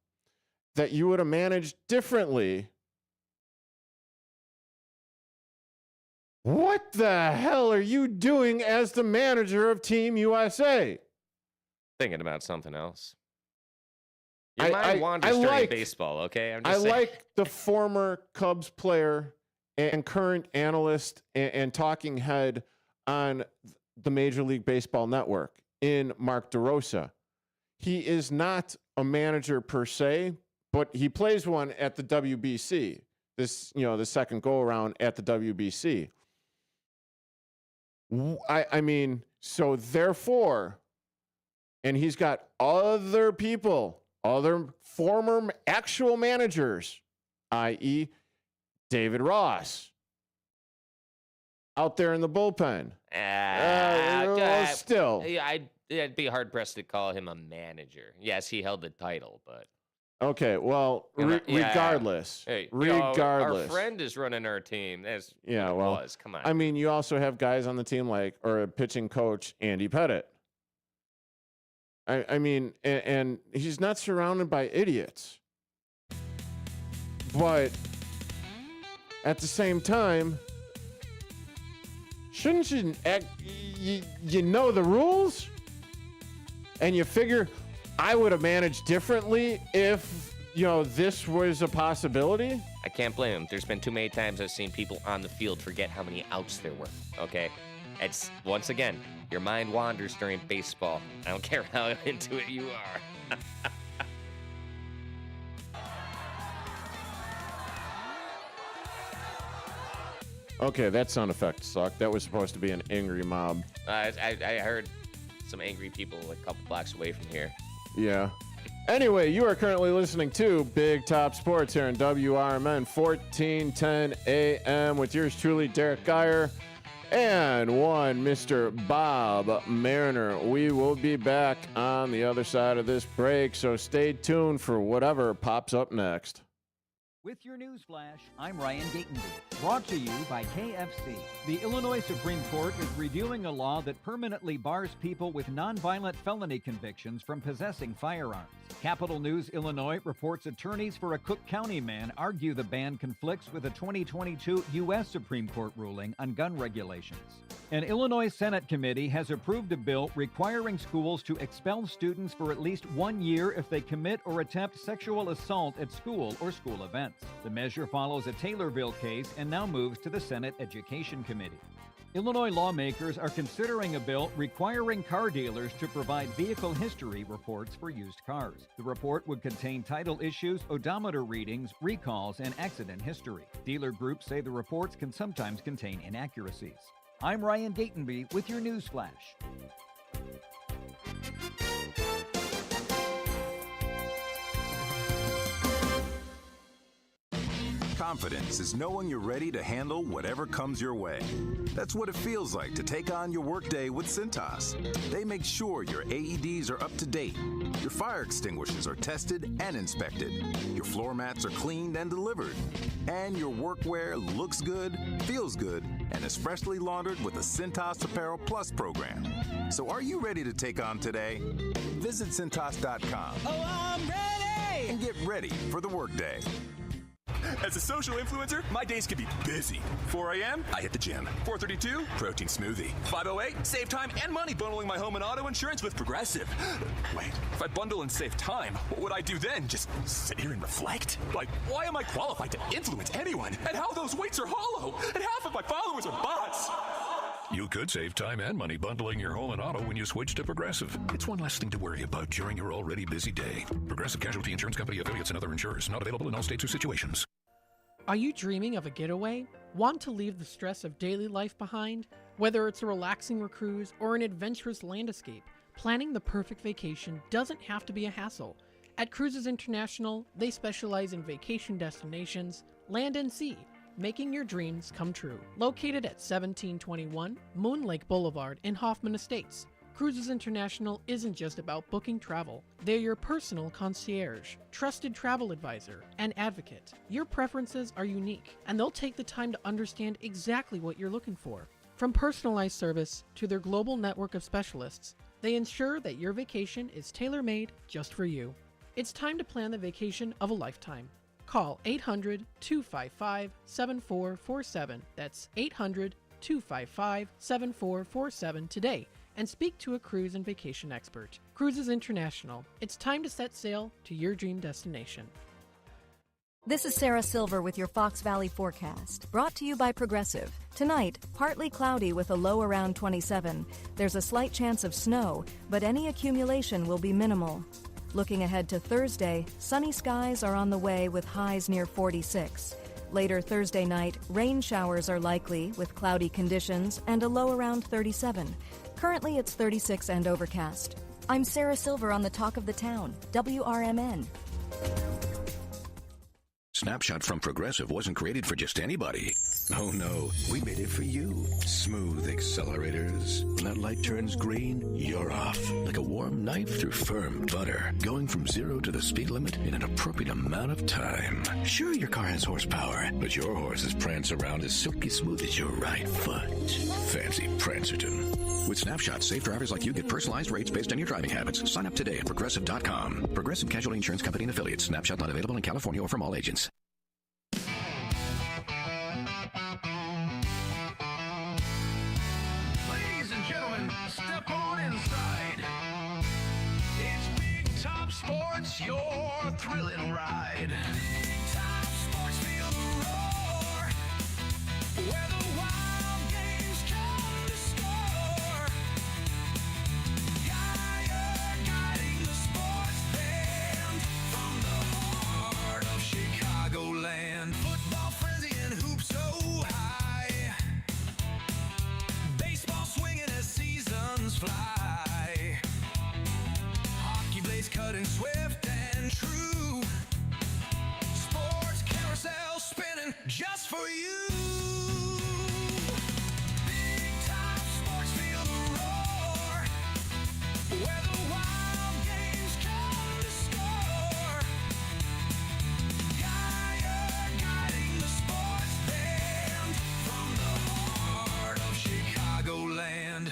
that you would have managed differently, what the hell are you doing as the manager of Team USA? Thinking about something else. Your mind wanders during baseball, okay? I like the former Cubs player and current analyst and talking head on the Major League Baseball Network in Mark DeRosa. He is not a manager per se, but he plays one at the WBC. The second go around at the WBC. I mean, so therefore, and he's got other people, other former actual managers, i.e., David Ross, out there in the bullpen. Still. I'd be hard-pressed to call him a manager. Yes, he held the title, but... Okay, well, regardless. Hey, regardless. Our friend is running our team. That's yeah, what well, it was. Come on. I mean, you also have guys on the team or a pitching coach, Andy Pettitte. I mean, and he's not surrounded by idiots. But at the same time, shouldn't you know the rules? And you figure I would have managed differently if, this was a possibility? I can't blame him. There's been too many times I've seen people on the field forget how many outs there were, okay? It's, once again, your mind wanders during baseball. I don't care how into it you are. Okay, that sound effect sucked. That was supposed to be an angry mob. I heard some angry people a couple blocks away from here. Yeah. Anyway, you are currently listening to Big Top Sports here in WRMN 1410 AM with yours truly, Derrick Geyer, and one Mr. Bob Mariner. We will be back on the other side of this break, so stay tuned for whatever pops up next. With your news flash, I'm Ryan Gatenby, brought to you by KFC. The Illinois Supreme Court is reviewing a law that permanently bars people with nonviolent felony convictions from possessing firearms. Capital News Illinois reports attorneys for a Cook County man argue the ban conflicts with a 2022 U.S. Supreme Court ruling on gun regulations. An Illinois Senate committee has approved a bill requiring schools to expel students for at least 1 year if they commit or attempt sexual assault at school or school events. The measure follows a Taylorville case and now moves to the Senate Education Committee. Illinois lawmakers are considering a bill requiring car dealers to provide vehicle history reports for used cars. The report would contain title issues, odometer readings, recalls, and accident history. Dealer groups say the reports can sometimes contain inaccuracies. I'm Ryan Gatenby with your news flash. Confidence is knowing you're ready to handle whatever comes your way. That's what it feels like to take on your workday with Cintas. They make sure your AEDs are up to date, your fire extinguishers are tested and inspected, your floor mats are cleaned and delivered, and your workwear looks good, feels good, and is freshly laundered with the Cintas Apparel Plus program. So are you ready to take on today? Visit Cintas.com. Oh, I'm ready! And get ready for the workday. As a social influencer, my days can be busy. 4 a.m., I hit the gym. 4:32, protein smoothie. 5:08, save time and money bundling my home and auto insurance with Progressive. Wait, if I bundle and save time, what would I do then? Just sit here and reflect? Like, why am I qualified to influence anyone? And how those weights are hollow? And half of my followers are bots. You could save time and money bundling your home and auto when you switch to Progressive. It's one less thing to worry about during your already busy day. Progressive Casualty Insurance Company, affiliates, and other insurers. Not available in all states or situations. Are you dreaming of a getaway? Want to leave the stress of daily life behind? Whether it's a relaxing cruise or an adventurous land escape, planning the perfect vacation doesn't have to be a hassle. At Cruises International, they specialize in vacation destinations, land and sea, making your dreams come true. Located at 1721 Moon Lake Boulevard in Hoffman Estates, Cruises International isn't just about booking travel. They're your personal concierge, trusted travel advisor, and advocate. Your preferences are unique, and they'll take the time to understand exactly what you're looking for. From personalized service to their global network of specialists, they ensure that your vacation is tailor-made just for you. It's time to plan the vacation of a lifetime. Call 800-255-7447. That's 800-255-7447 today and speak to a cruise and vacation expert. Cruises International. It's time to set sail to your dream destination. This is Sarah Silver with your Fox Valley forecast, brought to you by Progressive. Tonight, partly cloudy with a low around 27. There's a slight chance of snow, but any accumulation will be minimal. Looking ahead to Thursday, sunny skies are on the way with highs near 46. Later Thursday night, rain showers are likely with cloudy conditions and a low around 37. Currently, it's 36 and overcast. I'm Sarah Silver on the Talk of the Town, WRMN. Snapshot from Progressive wasn't created for just anybody. Oh no, we made it for you. Smooth accelerators. When that light turns green, you're off. Like a warm knife through firm butter. Going from 0 to the speed limit in an appropriate amount of time. Sure, your car has horsepower, but your horses prance around as silky smooth as your right foot. Fancy Prancerton. With Snapshot, safe drivers like you get personalized rates based on your driving habits. Sign up today at Progressive.com. Progressive Casualty Insurance Company and Affiliates. Snapshot not available in California or from all agents. Ladies and gentlemen, step on inside. It's Big Top Sports, your thrilling ride. Big Top Sports, feel the roar. Where the wild games come to score. Geyer guiding the sports band from the heart of Chicagoland. Football frenzy and hoops so high. Baseball swinging as seasons fly. Hockey blades cutting swift and true. Sports carousel spinning just for you. Big Top Sports, feel the roar. Where the wild games come to score. Geyer guiding the sports band from the heart of Chicagoland.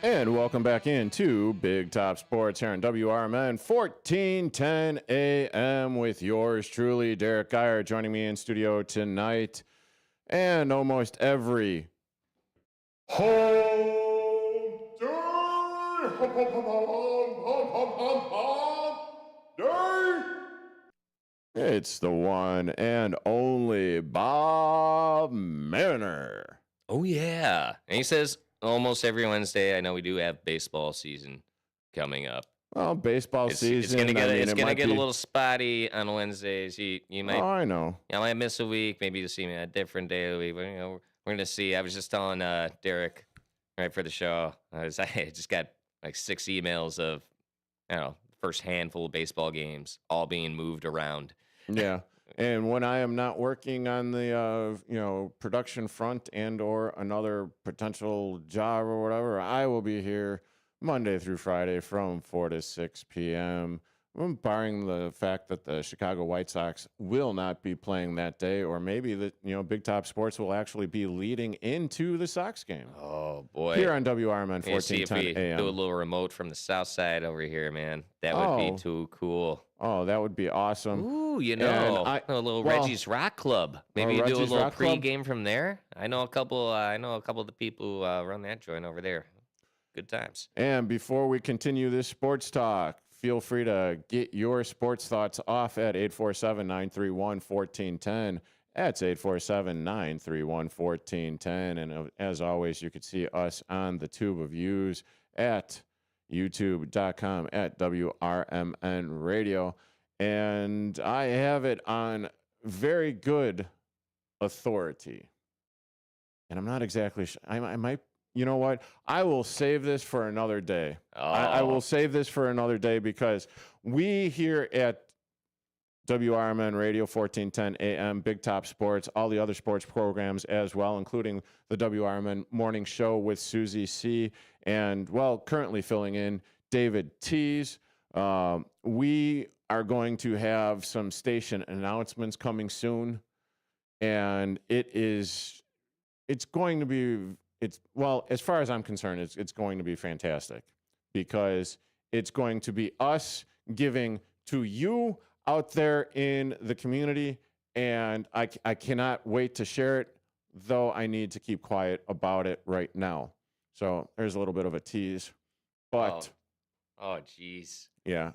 And welcome back into Big Top Sports here on WRMN 1410 AM with yours truly, Derrick Geyer, joining me in studio tonight. And almost every it's the one and only Bob Mariner. Oh, yeah. And he says almost every Wednesday. I know we do have baseball season coming up. Well, baseball season. It's gonna get, it might get be a little spotty on Wednesdays. You might. Oh, I know. I might miss a week. Maybe you'll see me on a different day of the week. But, we're gonna see. I was just telling Derrick right for the show. I just got like 6 emails of, first handful of baseball games all being moved around. Yeah. And when I am not working on the production front and or another potential job or whatever, I will be here Monday through Friday from 4 to 6 p.m., barring the fact that the Chicago White Sox will not be playing that day, or maybe that Big Top Sports will actually be leading into the Sox game. Oh boy! Here on WRMN 1410 see if we AM. do a little remote from the south side over here, man. That would be too cool. Oh, that would be awesome. Ooh, a little well, Reggie's Rock Club. Maybe you do a Reggie's little Rock Club? pre-game from there. I know a couple. I know a couple of the people who run that joint over there. Good times. And before we continue this sports talk, feel free to get your sports thoughts off at 847-931-1410. That's 847-931-1410. And as always, you can see us on the tube of views at youtube.com at WRMN Radio. and I have it on very good authority. And I'm not exactly sure. I might, you know what? I will save this for another day. I will save this for another day because we here at WRMN Radio 1410 AM, Big Top Sports, all the other sports programs as well, including the WRMN Morning Show with Susie C. and, well, currently filling in David Tees. We are going to have some station announcements coming soon, and it's going to be, well, as far as I'm concerned, it's going to be fantastic because it's going to be us giving to you out there in the community, and I cannot wait to share it, though I need to keep quiet about it right now. So there's a little bit of a tease, but oh jeez, yeah.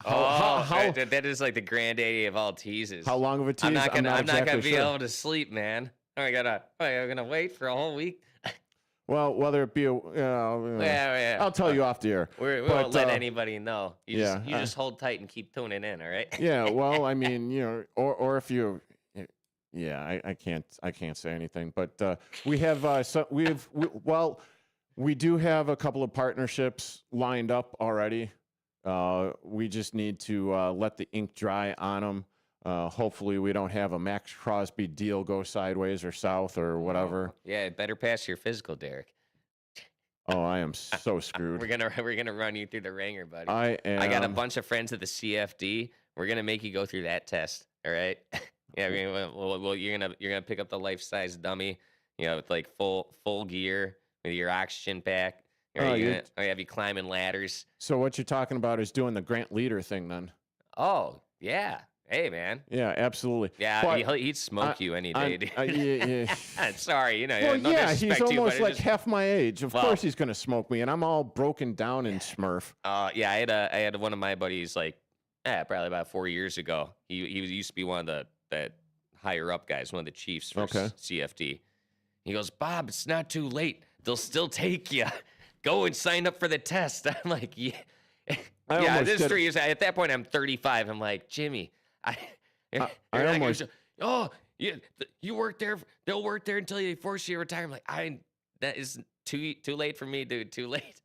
That is like the granddaddy of all teases. How long of a tease? I'm not gonna exactly be able to sleep, man. I'm gonna wait for a whole week. Well, whether it be I'll tell you off the air. We won't let anybody know. You just hold tight and keep tuning in, all right? Yeah, well, I mean, or if you, I can't say anything, but we have we do have a couple of partnerships lined up already. We just need to let the ink dry on them. Hopefully we don't have a Maxx Crosby deal go sideways or south or whatever. Yeah, better pass your physical, Derrick. Oh, I am so screwed. We're gonna run you through the ringer, buddy. I got a bunch of friends at the CFD. We're gonna make you go through that test. All right? Yeah, you're gonna pick up the life-size dummy, with like full gear with your oxygen pack. Or have you climbing ladders. So what you're talking about is doing the Grant Leader thing then? Oh yeah. Hey, man. Yeah, absolutely. Yeah, but he'd smoke you any day, dude. Yeah. Sorry, Well, no yeah, he's disrespect to you, almost but like half my age. Of course he's going to smoke me, and I'm all broken down in Smurf. Yeah, I had one of my buddies, probably about 4 years ago. He used to be one of the higher up guys, one of the chiefs for CFD. He goes, Bob, it's not too late. They'll still take you. Go and sign up for the test. I'm like, yeah. This is 3 years. At that point, I'm 35. I'm like, Jimmy, you work there. They'll work there until you force you to retire. I'm like, that is too late for me, dude. Too late.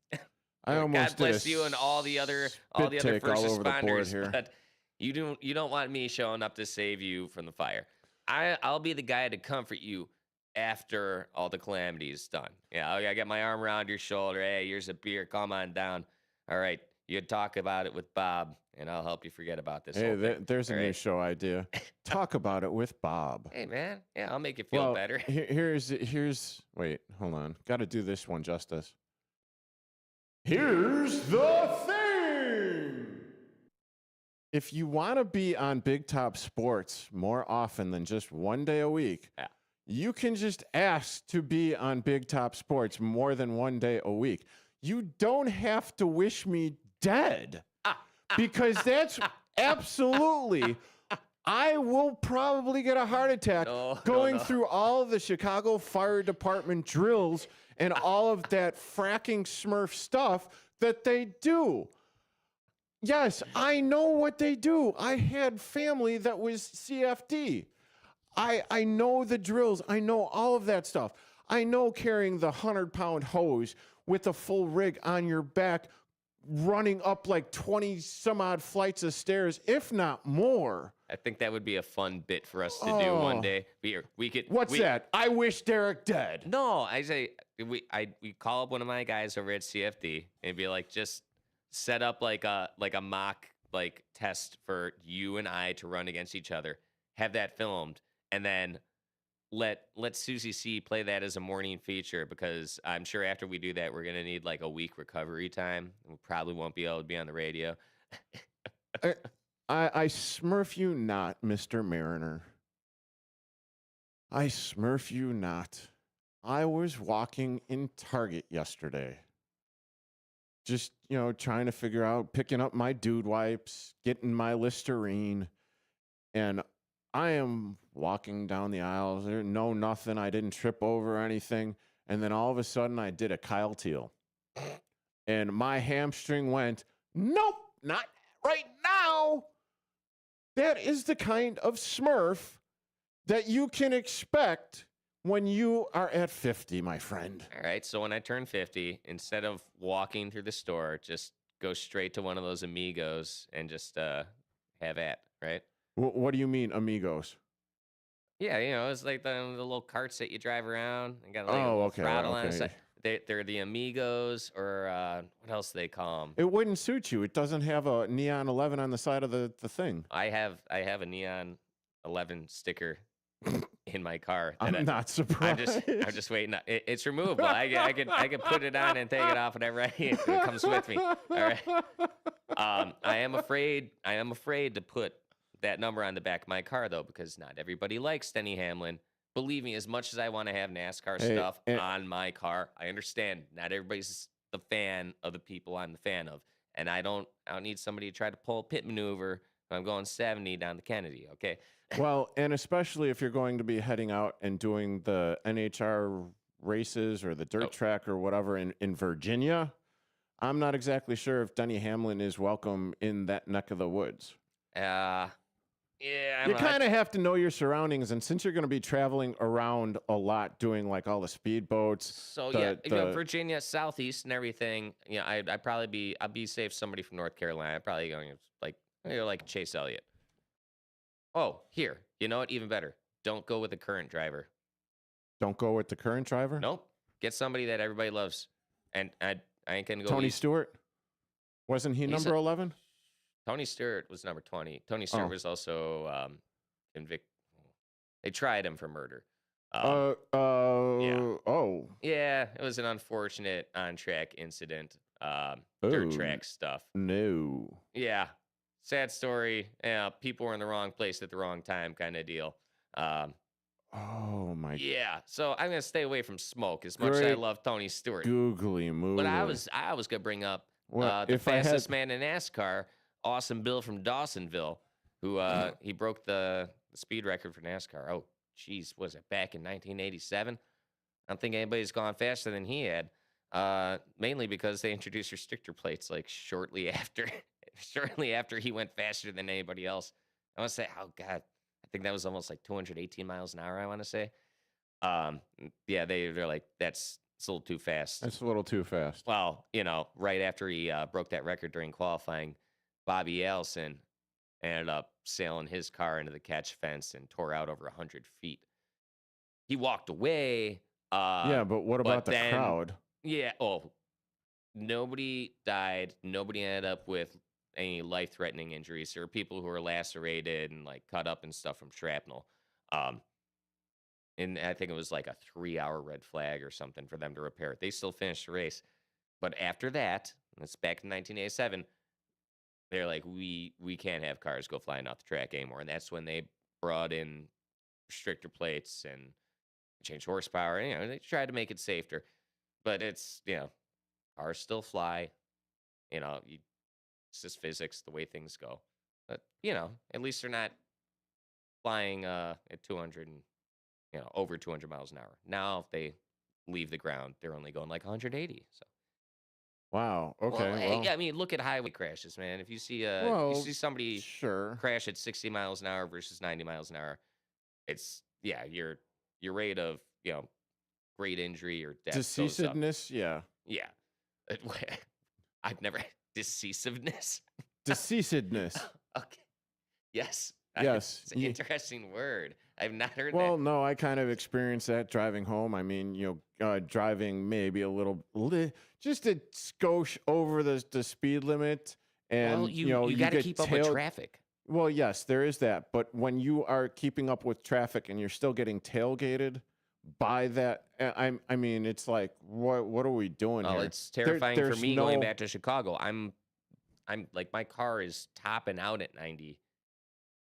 God bless you and all the other first responders. But you don't want me showing up to save you from the fire. I'll be the guy to comfort you after all the calamity is done. Yeah, I got my arm around your shoulder. Hey, here's a beer. Calm on down. All right. You talk about it with Bob, and I'll help you forget about this. Hey, there's a new show idea. Talk about it with Bob. Hey, man. Yeah, I'll make you feel better. Here's. Wait, hold on. Got to do this one justice. Here's the thing. If you want to be on Big Top Sports more often than just one day a week, you can just ask to be on Big Top Sports more than one day a week. You don't have to wish me dead because that's absolutely, I will probably get a heart attack going through all of the Chicago Fire Department drills and all of that fracking Smurf stuff that they do. Yes, I know what they do. I had family that was CFD. I know the drills. I know all of that stuff. I know carrying the 100-pound hose with a full rig on your back, running up like 20 some odd flights of stairs, if not more. I think that would be a fun bit for us to do one day. We could. What's that? I wish Derrick dead. No, I say we call up one of my guys over at CFD and be like, just set up like a mock test for you and I to run against each other. Have that filmed, and then let Susie C play that as a morning feature, because I'm sure after we do that, we're going to need like a week recovery time. We probably won't be able to be on the radio. I smurf you not, Mr. Mariner. I smurf you not. I was walking in Target yesterday. Just, trying to figure out, picking up my dude wipes, getting my Listerine, and I am walking down the aisles. There's nothing. I didn't trip over anything. And then all of a sudden I did a Kyle Teal. And my hamstring went, nope, not right now. That is the kind of Smurf that you can expect when you are at 50, my friend. All right. So when I turn 50, instead of walking through the store, just go straight to one of those Amigos and just have at, right? What do you mean, Amigos? Yeah, it's like the little carts that you drive around and got like a Oh, little okay, throttle on the okay. side. They're the Amigos, or what else do they call them? It wouldn't suit you. It doesn't have a neon 11 on the side of the thing. I have a neon 11 sticker in my car. I'm not surprised. I'm just waiting. It's removable. I can put it on and take it off whenever I need. It comes with me. All right. I am afraid to put that number on the back of my car though, because not everybody likes Denny Hamlin. Believe me, as much as I want to have NASCAR stuff on my car, I understand not everybody's the fan of the people I'm the fan of, and I don't need somebody to try to pull a pit maneuver when I'm going 70 down the Kennedy. Okay. Well, and especially if you're going to be heading out and doing the NHR races or the dirt track or whatever in Virginia, I'm not exactly sure if Denny Hamlin is welcome in that neck of the woods. Yeah, you kind of have to know your surroundings, and since you're going to be traveling around a lot, doing like all the speedboats. So Virginia, Southeast, and everything. I'd be safe. Somebody from North Carolina, I'd probably going like Chase Elliott. Oh, here, you know what? Even better. Don't go with the current driver. Don't go with the current driver. Nope. Get somebody that everybody loves, and I ain't gonna go. Tony Stewart, wasn't he number 11? Tony Stewart was number 20. Tony Stewart was also convicted. They tried him for murder. Yeah. Oh. Yeah, it was an unfortunate on-track incident. Dirt track stuff. No. Yeah. Sad story. Yeah, people were in the wrong place at the wrong time kind of deal. Oh, my. Yeah, so I'm going to stay away from smoke as much as I love Tony Stewart. Googly moo. But I was going to bring up the fastest man in NASCAR, Awesome Bill from Dawsonville, who he broke the speed record for NASCAR. Oh, geez, was it back in 1987? I don't think anybody's gone faster than he had, mainly because they introduced restrictor plates like shortly after he went faster than anybody else. I want to say, oh, God, I think that was almost like 218 miles an hour, I want to say. Yeah, they're like, it's a little too fast. That's a little too fast. Well, right after he broke that record during qualifying, Bobby Allison ended up sailing his car into the catch fence and tore out over 100 feet. He walked away. Yeah, but what about the crowd? Yeah, nobody died. Nobody ended up with any life-threatening injuries. There were people who were lacerated and like cut up and stuff from shrapnel. And I think it was like a 3-hour red flag or something for them to repair it. They still finished the race. But after that, that's back in 1987, they're like, we can't have cars go flying off the track anymore. And that's when they brought in restrictor plates and changed horsepower. They tried to make it safer. But it's, cars still fly. It's just physics, the way things go. But, at least they're not flying at 200 and, over 200 miles an hour. Now, if they leave the ground, they're only going like 180. So. Wow. Okay. Well, I mean, look at highway crashes, man. If you see you see somebody crash at 60 miles an hour versus 90 miles an hour, it's your rate of great injury or death. Decisiveness, yeah. Yeah. I've never decisiveness. Decisiveness. Okay. Yes. Yes. It's an interesting word. I've not heard that. Well, no, I kind of experienced that driving home. I mean, driving maybe a just a skosh over the speed limit. And, you got to keep up with traffic. Well, yes, there is that. But when you are keeping up with traffic and you're still getting tailgated by that, I mean, it's like, what are we doing here? It's terrifying for me going back to Chicago. I'm like, my car is topping out at 90.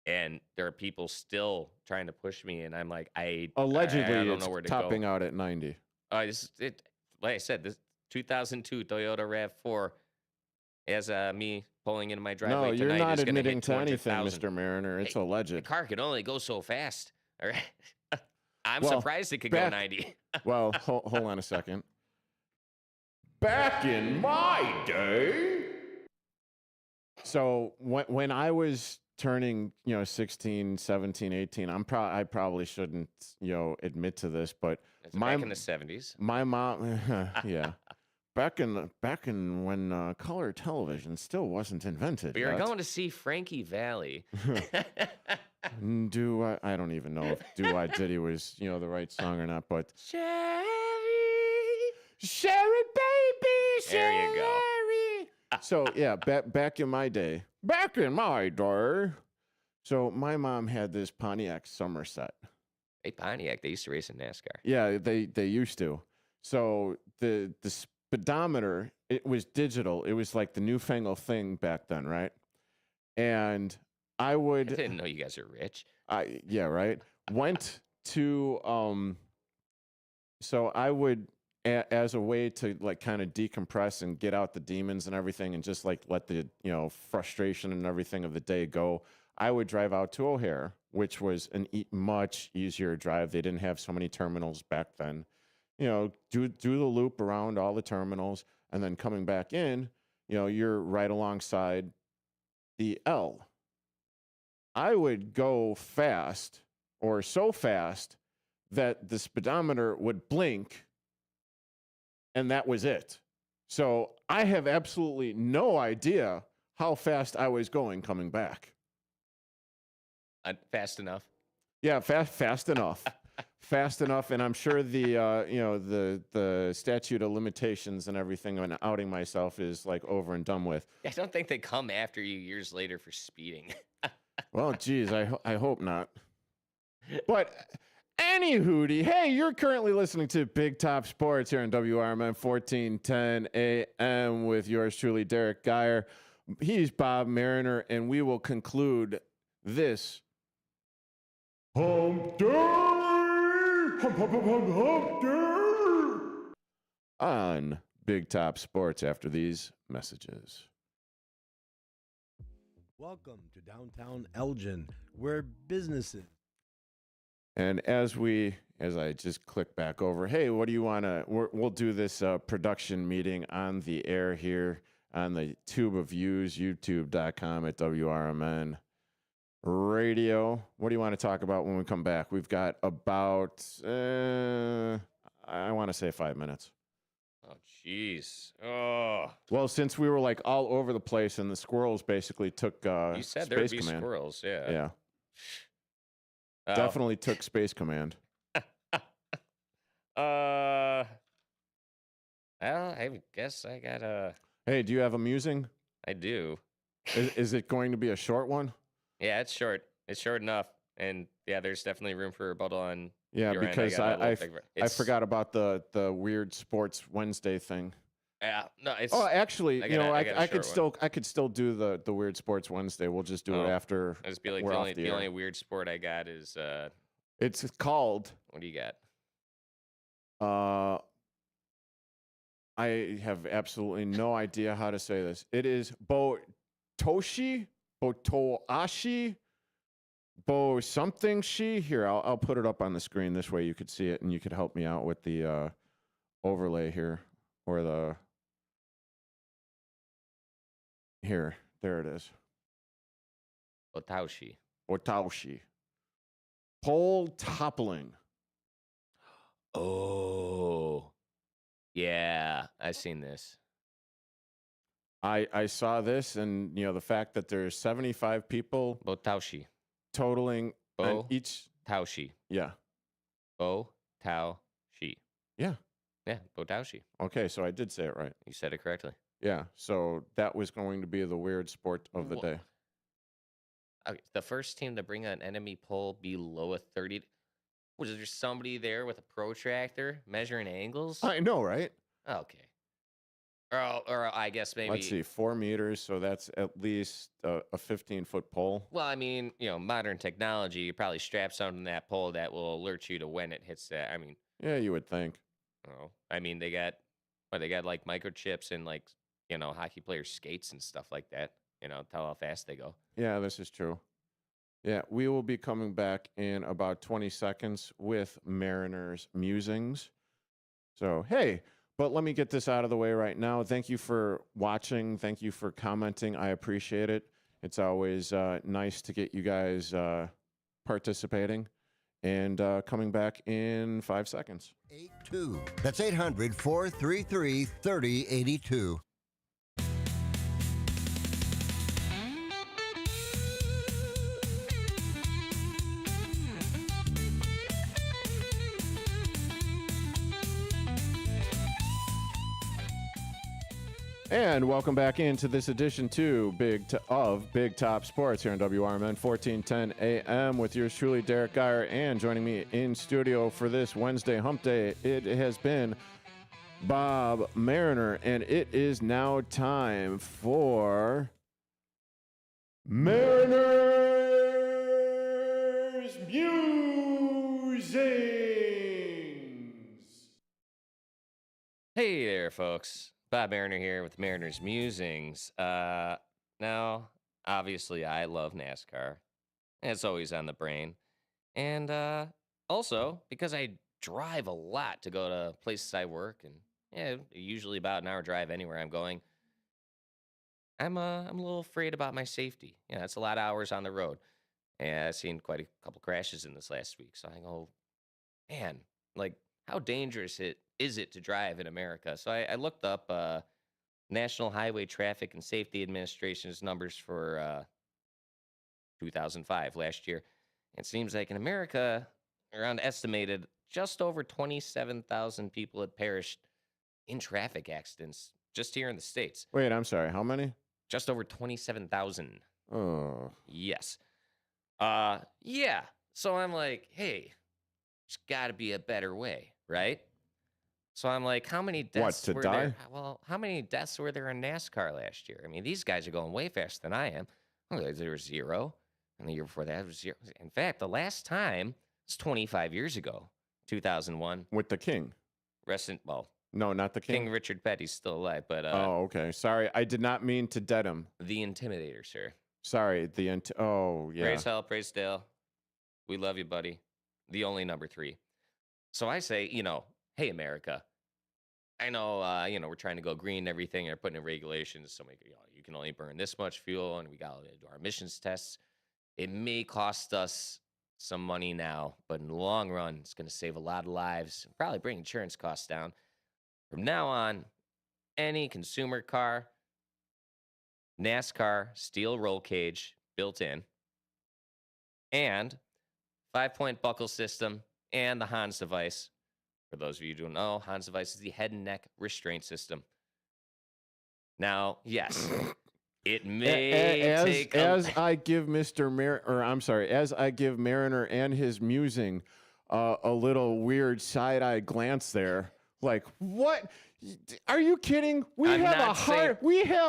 And there are people still trying to push me, and I'm like, allegedly I don't know where to topping go. out at 90. Like I said, this 2002 Toyota RAV4 has me pulling into my driveway. No, you're tonight not is gonna admitting hit to anything, 200,000. Mr. Mariner. It's alleged. The car can only go so fast. All right, I'm surprised it could go 90. Well, hold on a second. Back in my day. So when I was turning, 16, 17, 18. I probably shouldn't, admit to this, but It's back in the 70s. my mom, yeah, back in when color television still wasn't invented. We were yet. going to see Frankie Valli. I don't even know if Do I Diddy was, the right song or not, but Sherry, baby, there you go. So yeah, back in my day. So my mom had this Pontiac Somerset. Hey, Pontiac, they used to race in NASCAR. Yeah, they used to. So the speedometer, it was digital. It was like the newfangled thing back then, right? And I didn't know you guys are rich. Yeah, right. Went to so I would as a way to like kind of decompress and get out the demons and everything and just like let the, frustration and everything of the day go. I would drive out to O'Hare, which was much easier drive. They didn't have so many terminals back then. Do the loop around all the terminals, and then coming back in, you're right alongside the L. I would go fast, or so fast that the speedometer would blink, and that was it. So I have absolutely no idea how fast I was going coming back. Fast enough. Yeah, fast enough. Fast enough, and I'm sure the the statute of limitations and everything on outing myself is like over and done with. I don't think they come after you years later for speeding. Well, geez, I hope not. But anywho, hey, you're currently listening to Big Top Sports here on WRMN 1410 AM with yours truly, Derrick Geyer. He's Bob Mariner, and we will conclude this Hump Day! Hump Day! On Big Top Sports after these messages. Welcome to downtown Elgin, where businesses. And as I just click back over, hey, what do you want to, we'll do this production meeting on the air here on the Tube of Views, youtube.com at WRMN Radio. What do you want to talk about when we come back? We've got about, I want to say 5 minutes. Oh, jeez. Oh. Well, since we were like all over the place and the squirrels basically took You said there'd be Command. squirrels, yeah. Yeah. Oh. Definitely took Space Command. Well, I guess I got a... Hey, do you have a musing? I do. Is it going to be a short one? Yeah, it's short. It's short enough. And yeah, there's definitely room for rebuttal on Yeah, your because end. I forgot about the weird Sports Wednesday thing. Yeah, no, it's... Oh, actually, I could one. still do the weird Sports Wednesday. We'll just do it after. I just be like, we're off the only weird sport I got is it's called. What do you got? I have absolutely no idea how to say this. It is Botoashi, Bo something she. Here, I'll put it up on the screen. This way you could see it, and you could help me out with the overlay here, or the. Here, there it is. Botoashi. Pole toppling. Oh. Yeah, I've seen this. I saw this, and the fact that there's 75 people Botoashi. totaling on each Botoashi. Yeah. Botoashi. Yeah. Yeah, Botoashi. Okay, so I did say it right. You said it correctly. Yeah, so that was going to be the weird sport of the day. Okay, the first team to bring an enemy pole below a 30. Was there somebody there with a protractor measuring angles? I know, right? Okay. Or I guess maybe. Let's see, 4 meters, so that's at least a 15-foot pole. Well, I mean, modern technology, you probably strap something to that pole that will alert you to when it hits that. I mean. Yeah, you would think. Oh, I mean, they got like microchips and like, hockey players' skates and stuff like that. Tell how fast they go. Yeah, this is true. Yeah, we will be coming back in about 20 seconds with Mariners musings. So, hey, but let me get this out of the way right now. Thank you for watching. Thank you for commenting. I appreciate it. It's always nice to get you guys participating and coming back in 5 seconds. 82. That's 800-433-3082. And welcome back into this edition of Big Top Sports here on WRMN 1410 AM with yours truly, Derrick Geyer, and joining me in studio for this Wednesday hump day, it has been Bob Mariner, and it is now time for Mariner's Musings. Hey there, folks. Bob Mariner here with Mariner's Musings. Now, obviously, I love NASCAR. It's always on the brain. And also, because I drive a lot to go to places I work, and usually about an hour drive anywhere I'm going, I'm a little afraid about my safety. It's a lot of hours on the road. And I've seen quite a couple crashes in this last week. So I go, man, like, how dangerous is it to drive in America? So I looked up National Highway Traffic and Safety Administration's numbers for 2005, last year. It seems like in America, around estimated, just over 27,000 people had perished in traffic accidents just here in the States. Wait, I'm sorry. How many? Just over 27,000. Oh. Yes. Yeah. So I'm like, hey, there's got to be a better way, right? So I'm like, how many deaths were there? Well, how many deaths were there in NASCAR last year? I mean, these guys are going way faster than I am. There was 0. And the year before that was 0. In fact, the last time was 25 years ago, 2001. With the King. No, not the King. King Richard Petty's still alive, but oh, okay. Sorry, I did not mean to dead him. The Intimidator, sir. Sorry, oh yeah. Praise hell, praise Dale. We love you, buddy. The only number 3. So I say, hey, America, I know, we're trying to go green and everything, and they're putting in regulations, so you can only burn this much fuel, and we got to do our emissions tests. It may cost us some money now, but in the long run, it's going to save a lot of lives, probably bring insurance costs down. From now on, any consumer car, NASCAR steel roll cage built in, and 5-point buckle system, and the Hans device. For those of you who don't know, Hans device is the head and neck restraint system. Now, yes, it may take as I give Mariner and his musing a little weird side-eyed glance there. Like, what? Are you kidding? We have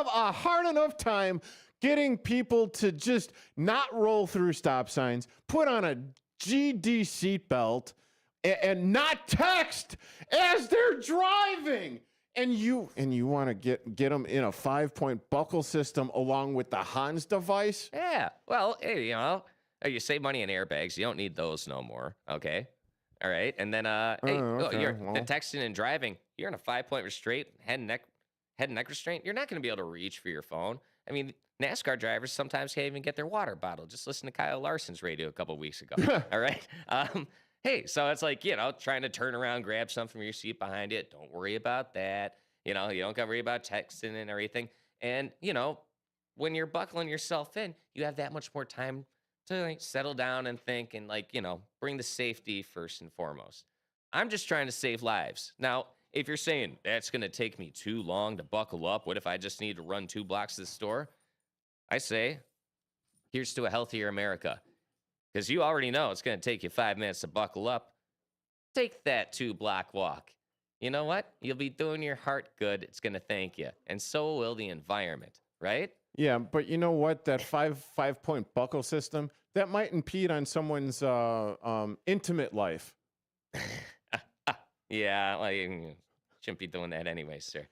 a hard enough time getting people to just not roll through stop signs, put on a GD seatbelt, and not text as they're driving. And you want to get them in a 5-point buckle system along with the Hans device? Yeah. Well, hey, you save money in airbags. You don't need those no more. Okay. All right. And then, the texting and driving, you're in a 5-point restraint, head and neck restraint. You're not going to be able to reach for your phone. I mean, NASCAR drivers sometimes can't even get their water bottle. Just listen to Kyle Larson's radio a couple weeks ago. All right. Hey, so it's like, trying to turn around, grab something from your seat behind it. Don't worry about that. You don't got to worry about texting and everything. And, when you're buckling yourself in, you have that much more time to settle down and think and bring the safety first and foremost. I'm just trying to save lives. Now, if you're saying that's going to take me too long to buckle up, what if I just need to run 2 blocks to the store? I say, here's to a healthier America. Because you already know it's going to take you 5 minutes to buckle up. Take that 2-block walk. You know what? You'll be doing your heart good. It's going to thank you. And so will the environment, right? Yeah, but you know what? That 5-point buckle system, that might impede on someone's intimate life. Yeah, well, you shouldn't be doing that anyway, sir.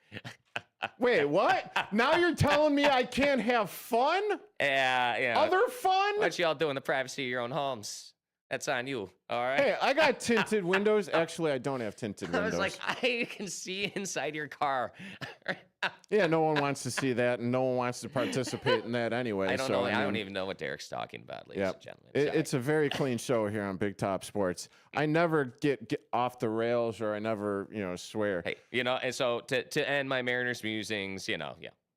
Wait, what? Now you're telling me I can't have fun? Yeah. Other fun? What y'all do in the privacy of your own homes? That's on you. All right. Hey, I got tinted windows. Actually, I don't have tinted I windows. was like, I can see inside your car. Yeah, no one wants to see that, and no one wants to participate in that anyway. I don't so, know. I mean, don't even know what Derrick's talking about, ladies and gentlemen. It's a very clean show here on Big Top Sports. I never get off the rails, or I never, swear. Hey, and so to end my Mariners musings,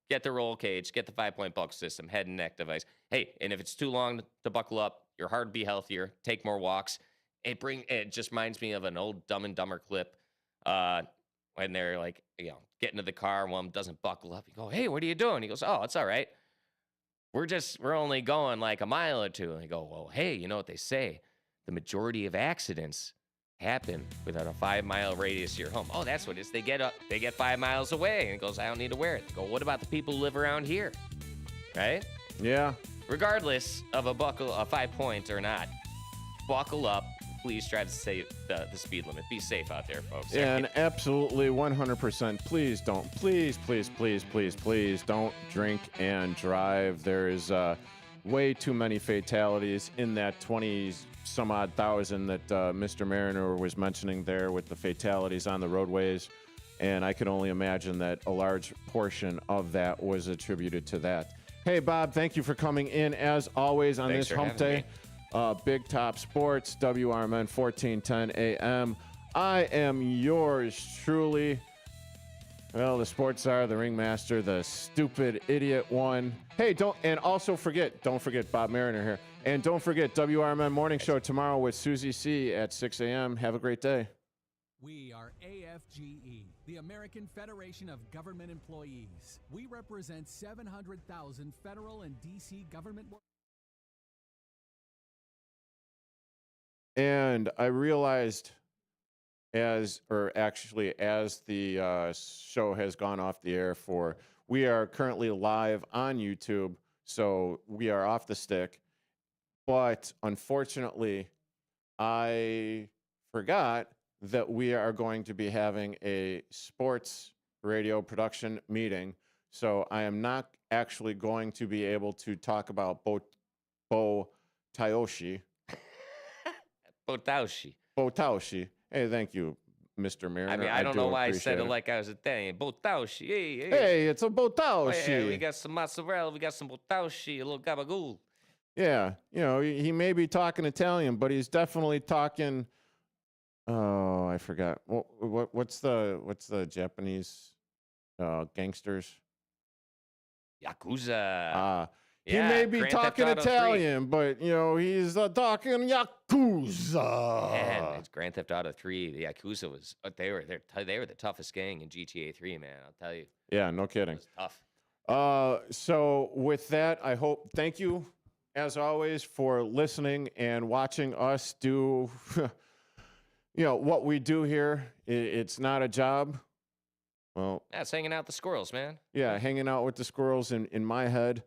get the roll cage, get the 5-point buckle system, head and neck device. Hey, and if it's too long to buckle up, your heart will be healthier. Take more walks. It just reminds me of an old Dumb and Dumber clip when they're like, get into the car and one doesn't buckle up. You go, hey, what are you doing? He goes, oh, it's all right. We're only going like a mile or two. And they go, well, hey, you know what they say? The majority of accidents happen within a 5-mile radius of your home. Oh, that's what it is. They get 5 miles away. And he goes, I don't need to wear it. They go, what about the people who live around here? Right? Yeah. Regardless of a 5-point or not, buckle up. Please try to save the speed limit. Be safe out there, folks. Yeah, and absolutely 100%. Please don't. Please don't drink and drive. There is way too many fatalities in that 20-some-odd thousand that Mr. Mariner was mentioning there with the fatalities on the roadways. And I can only imagine that a large portion of that was attributed to that. Hey, Bob, thank you for coming in, as always, on Thanks this for hump having day. Big Top Sports, WRMN 1410 AM. I am yours truly. Well, the sports czar, the ringmaster, the stupid idiot one. Hey, don't forget Bob Mariner here. And don't forget WRMN Morning Show tomorrow with Susie C at 6 a.m. Have a great day. We are AFGE, the American Federation of Government Employees. We represent 700,000 federal and D.C. government workers. And I realized as the show has gone off the air we are currently live on YouTube, so we are off the stick. But unfortunately, I forgot that we are going to be having a sports radio production meeting. So I am not actually going to be able to talk about Bo Taoshi. Botaushi. Hey, thank you, Mr. Mariner. I mean, I don't know why I said it like I was Italian. Botaushi. Hey, it's a Botaushi. Hey, we got some mozzarella. We got some Botaushi. A little gabagool. Yeah, he may be talking Italian, but he's definitely talking. Oh, I forgot. What's the Japanese gangsters? Yakuza. He may be talking Italian, but he's talking Yakuza. Man, it's Grand Theft Auto 3. The Yakuza was they were the toughest gang in GTA 3, man. I'll tell you. Yeah, no kidding. It was tough. So with that, thank you as always for listening and watching us do what we do here. It's not a job. Well, that's hanging out with the squirrels, man. Yeah, hanging out with the squirrels in my head.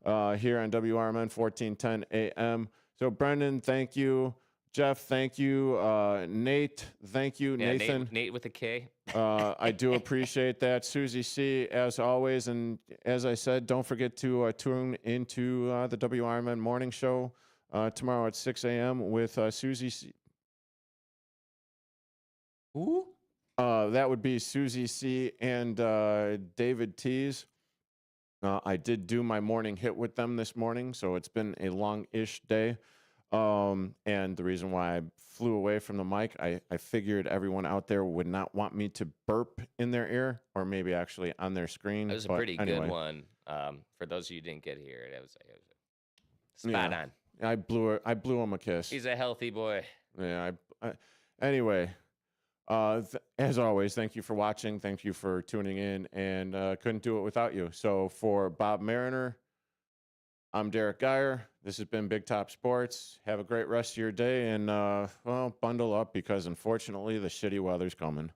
Here on WRMN 1410 AM. So, Brendan, thank you. Jeff, thank you. Nate, thank you. Yeah, Nathan. Nate with a K. I do appreciate that. Susie C, as always. And as I said, don't forget to tune into the WRMN Morning Show tomorrow at 6 a.m. with Susie C. Who? That would be Susie C and David Tees. I did do my morning hit with them this morning, so it's been a long-ish day. And the reason why I flew away from the mic, I figured everyone out there would not want me to burp in their ear, or maybe actually on their screen. It was a pretty good one. For those of you who didn't get here, it was spot on. I blew him a kiss. He's a healthy boy. Yeah. Anyway. As always, thank you for watching. Thank you for tuning in, and couldn't do it without you. So for Bob Mariner, I'm Derrick Geyer. This has been Big Top Sports. Have a great rest of your day, and bundle up because unfortunately the shitty weather's coming.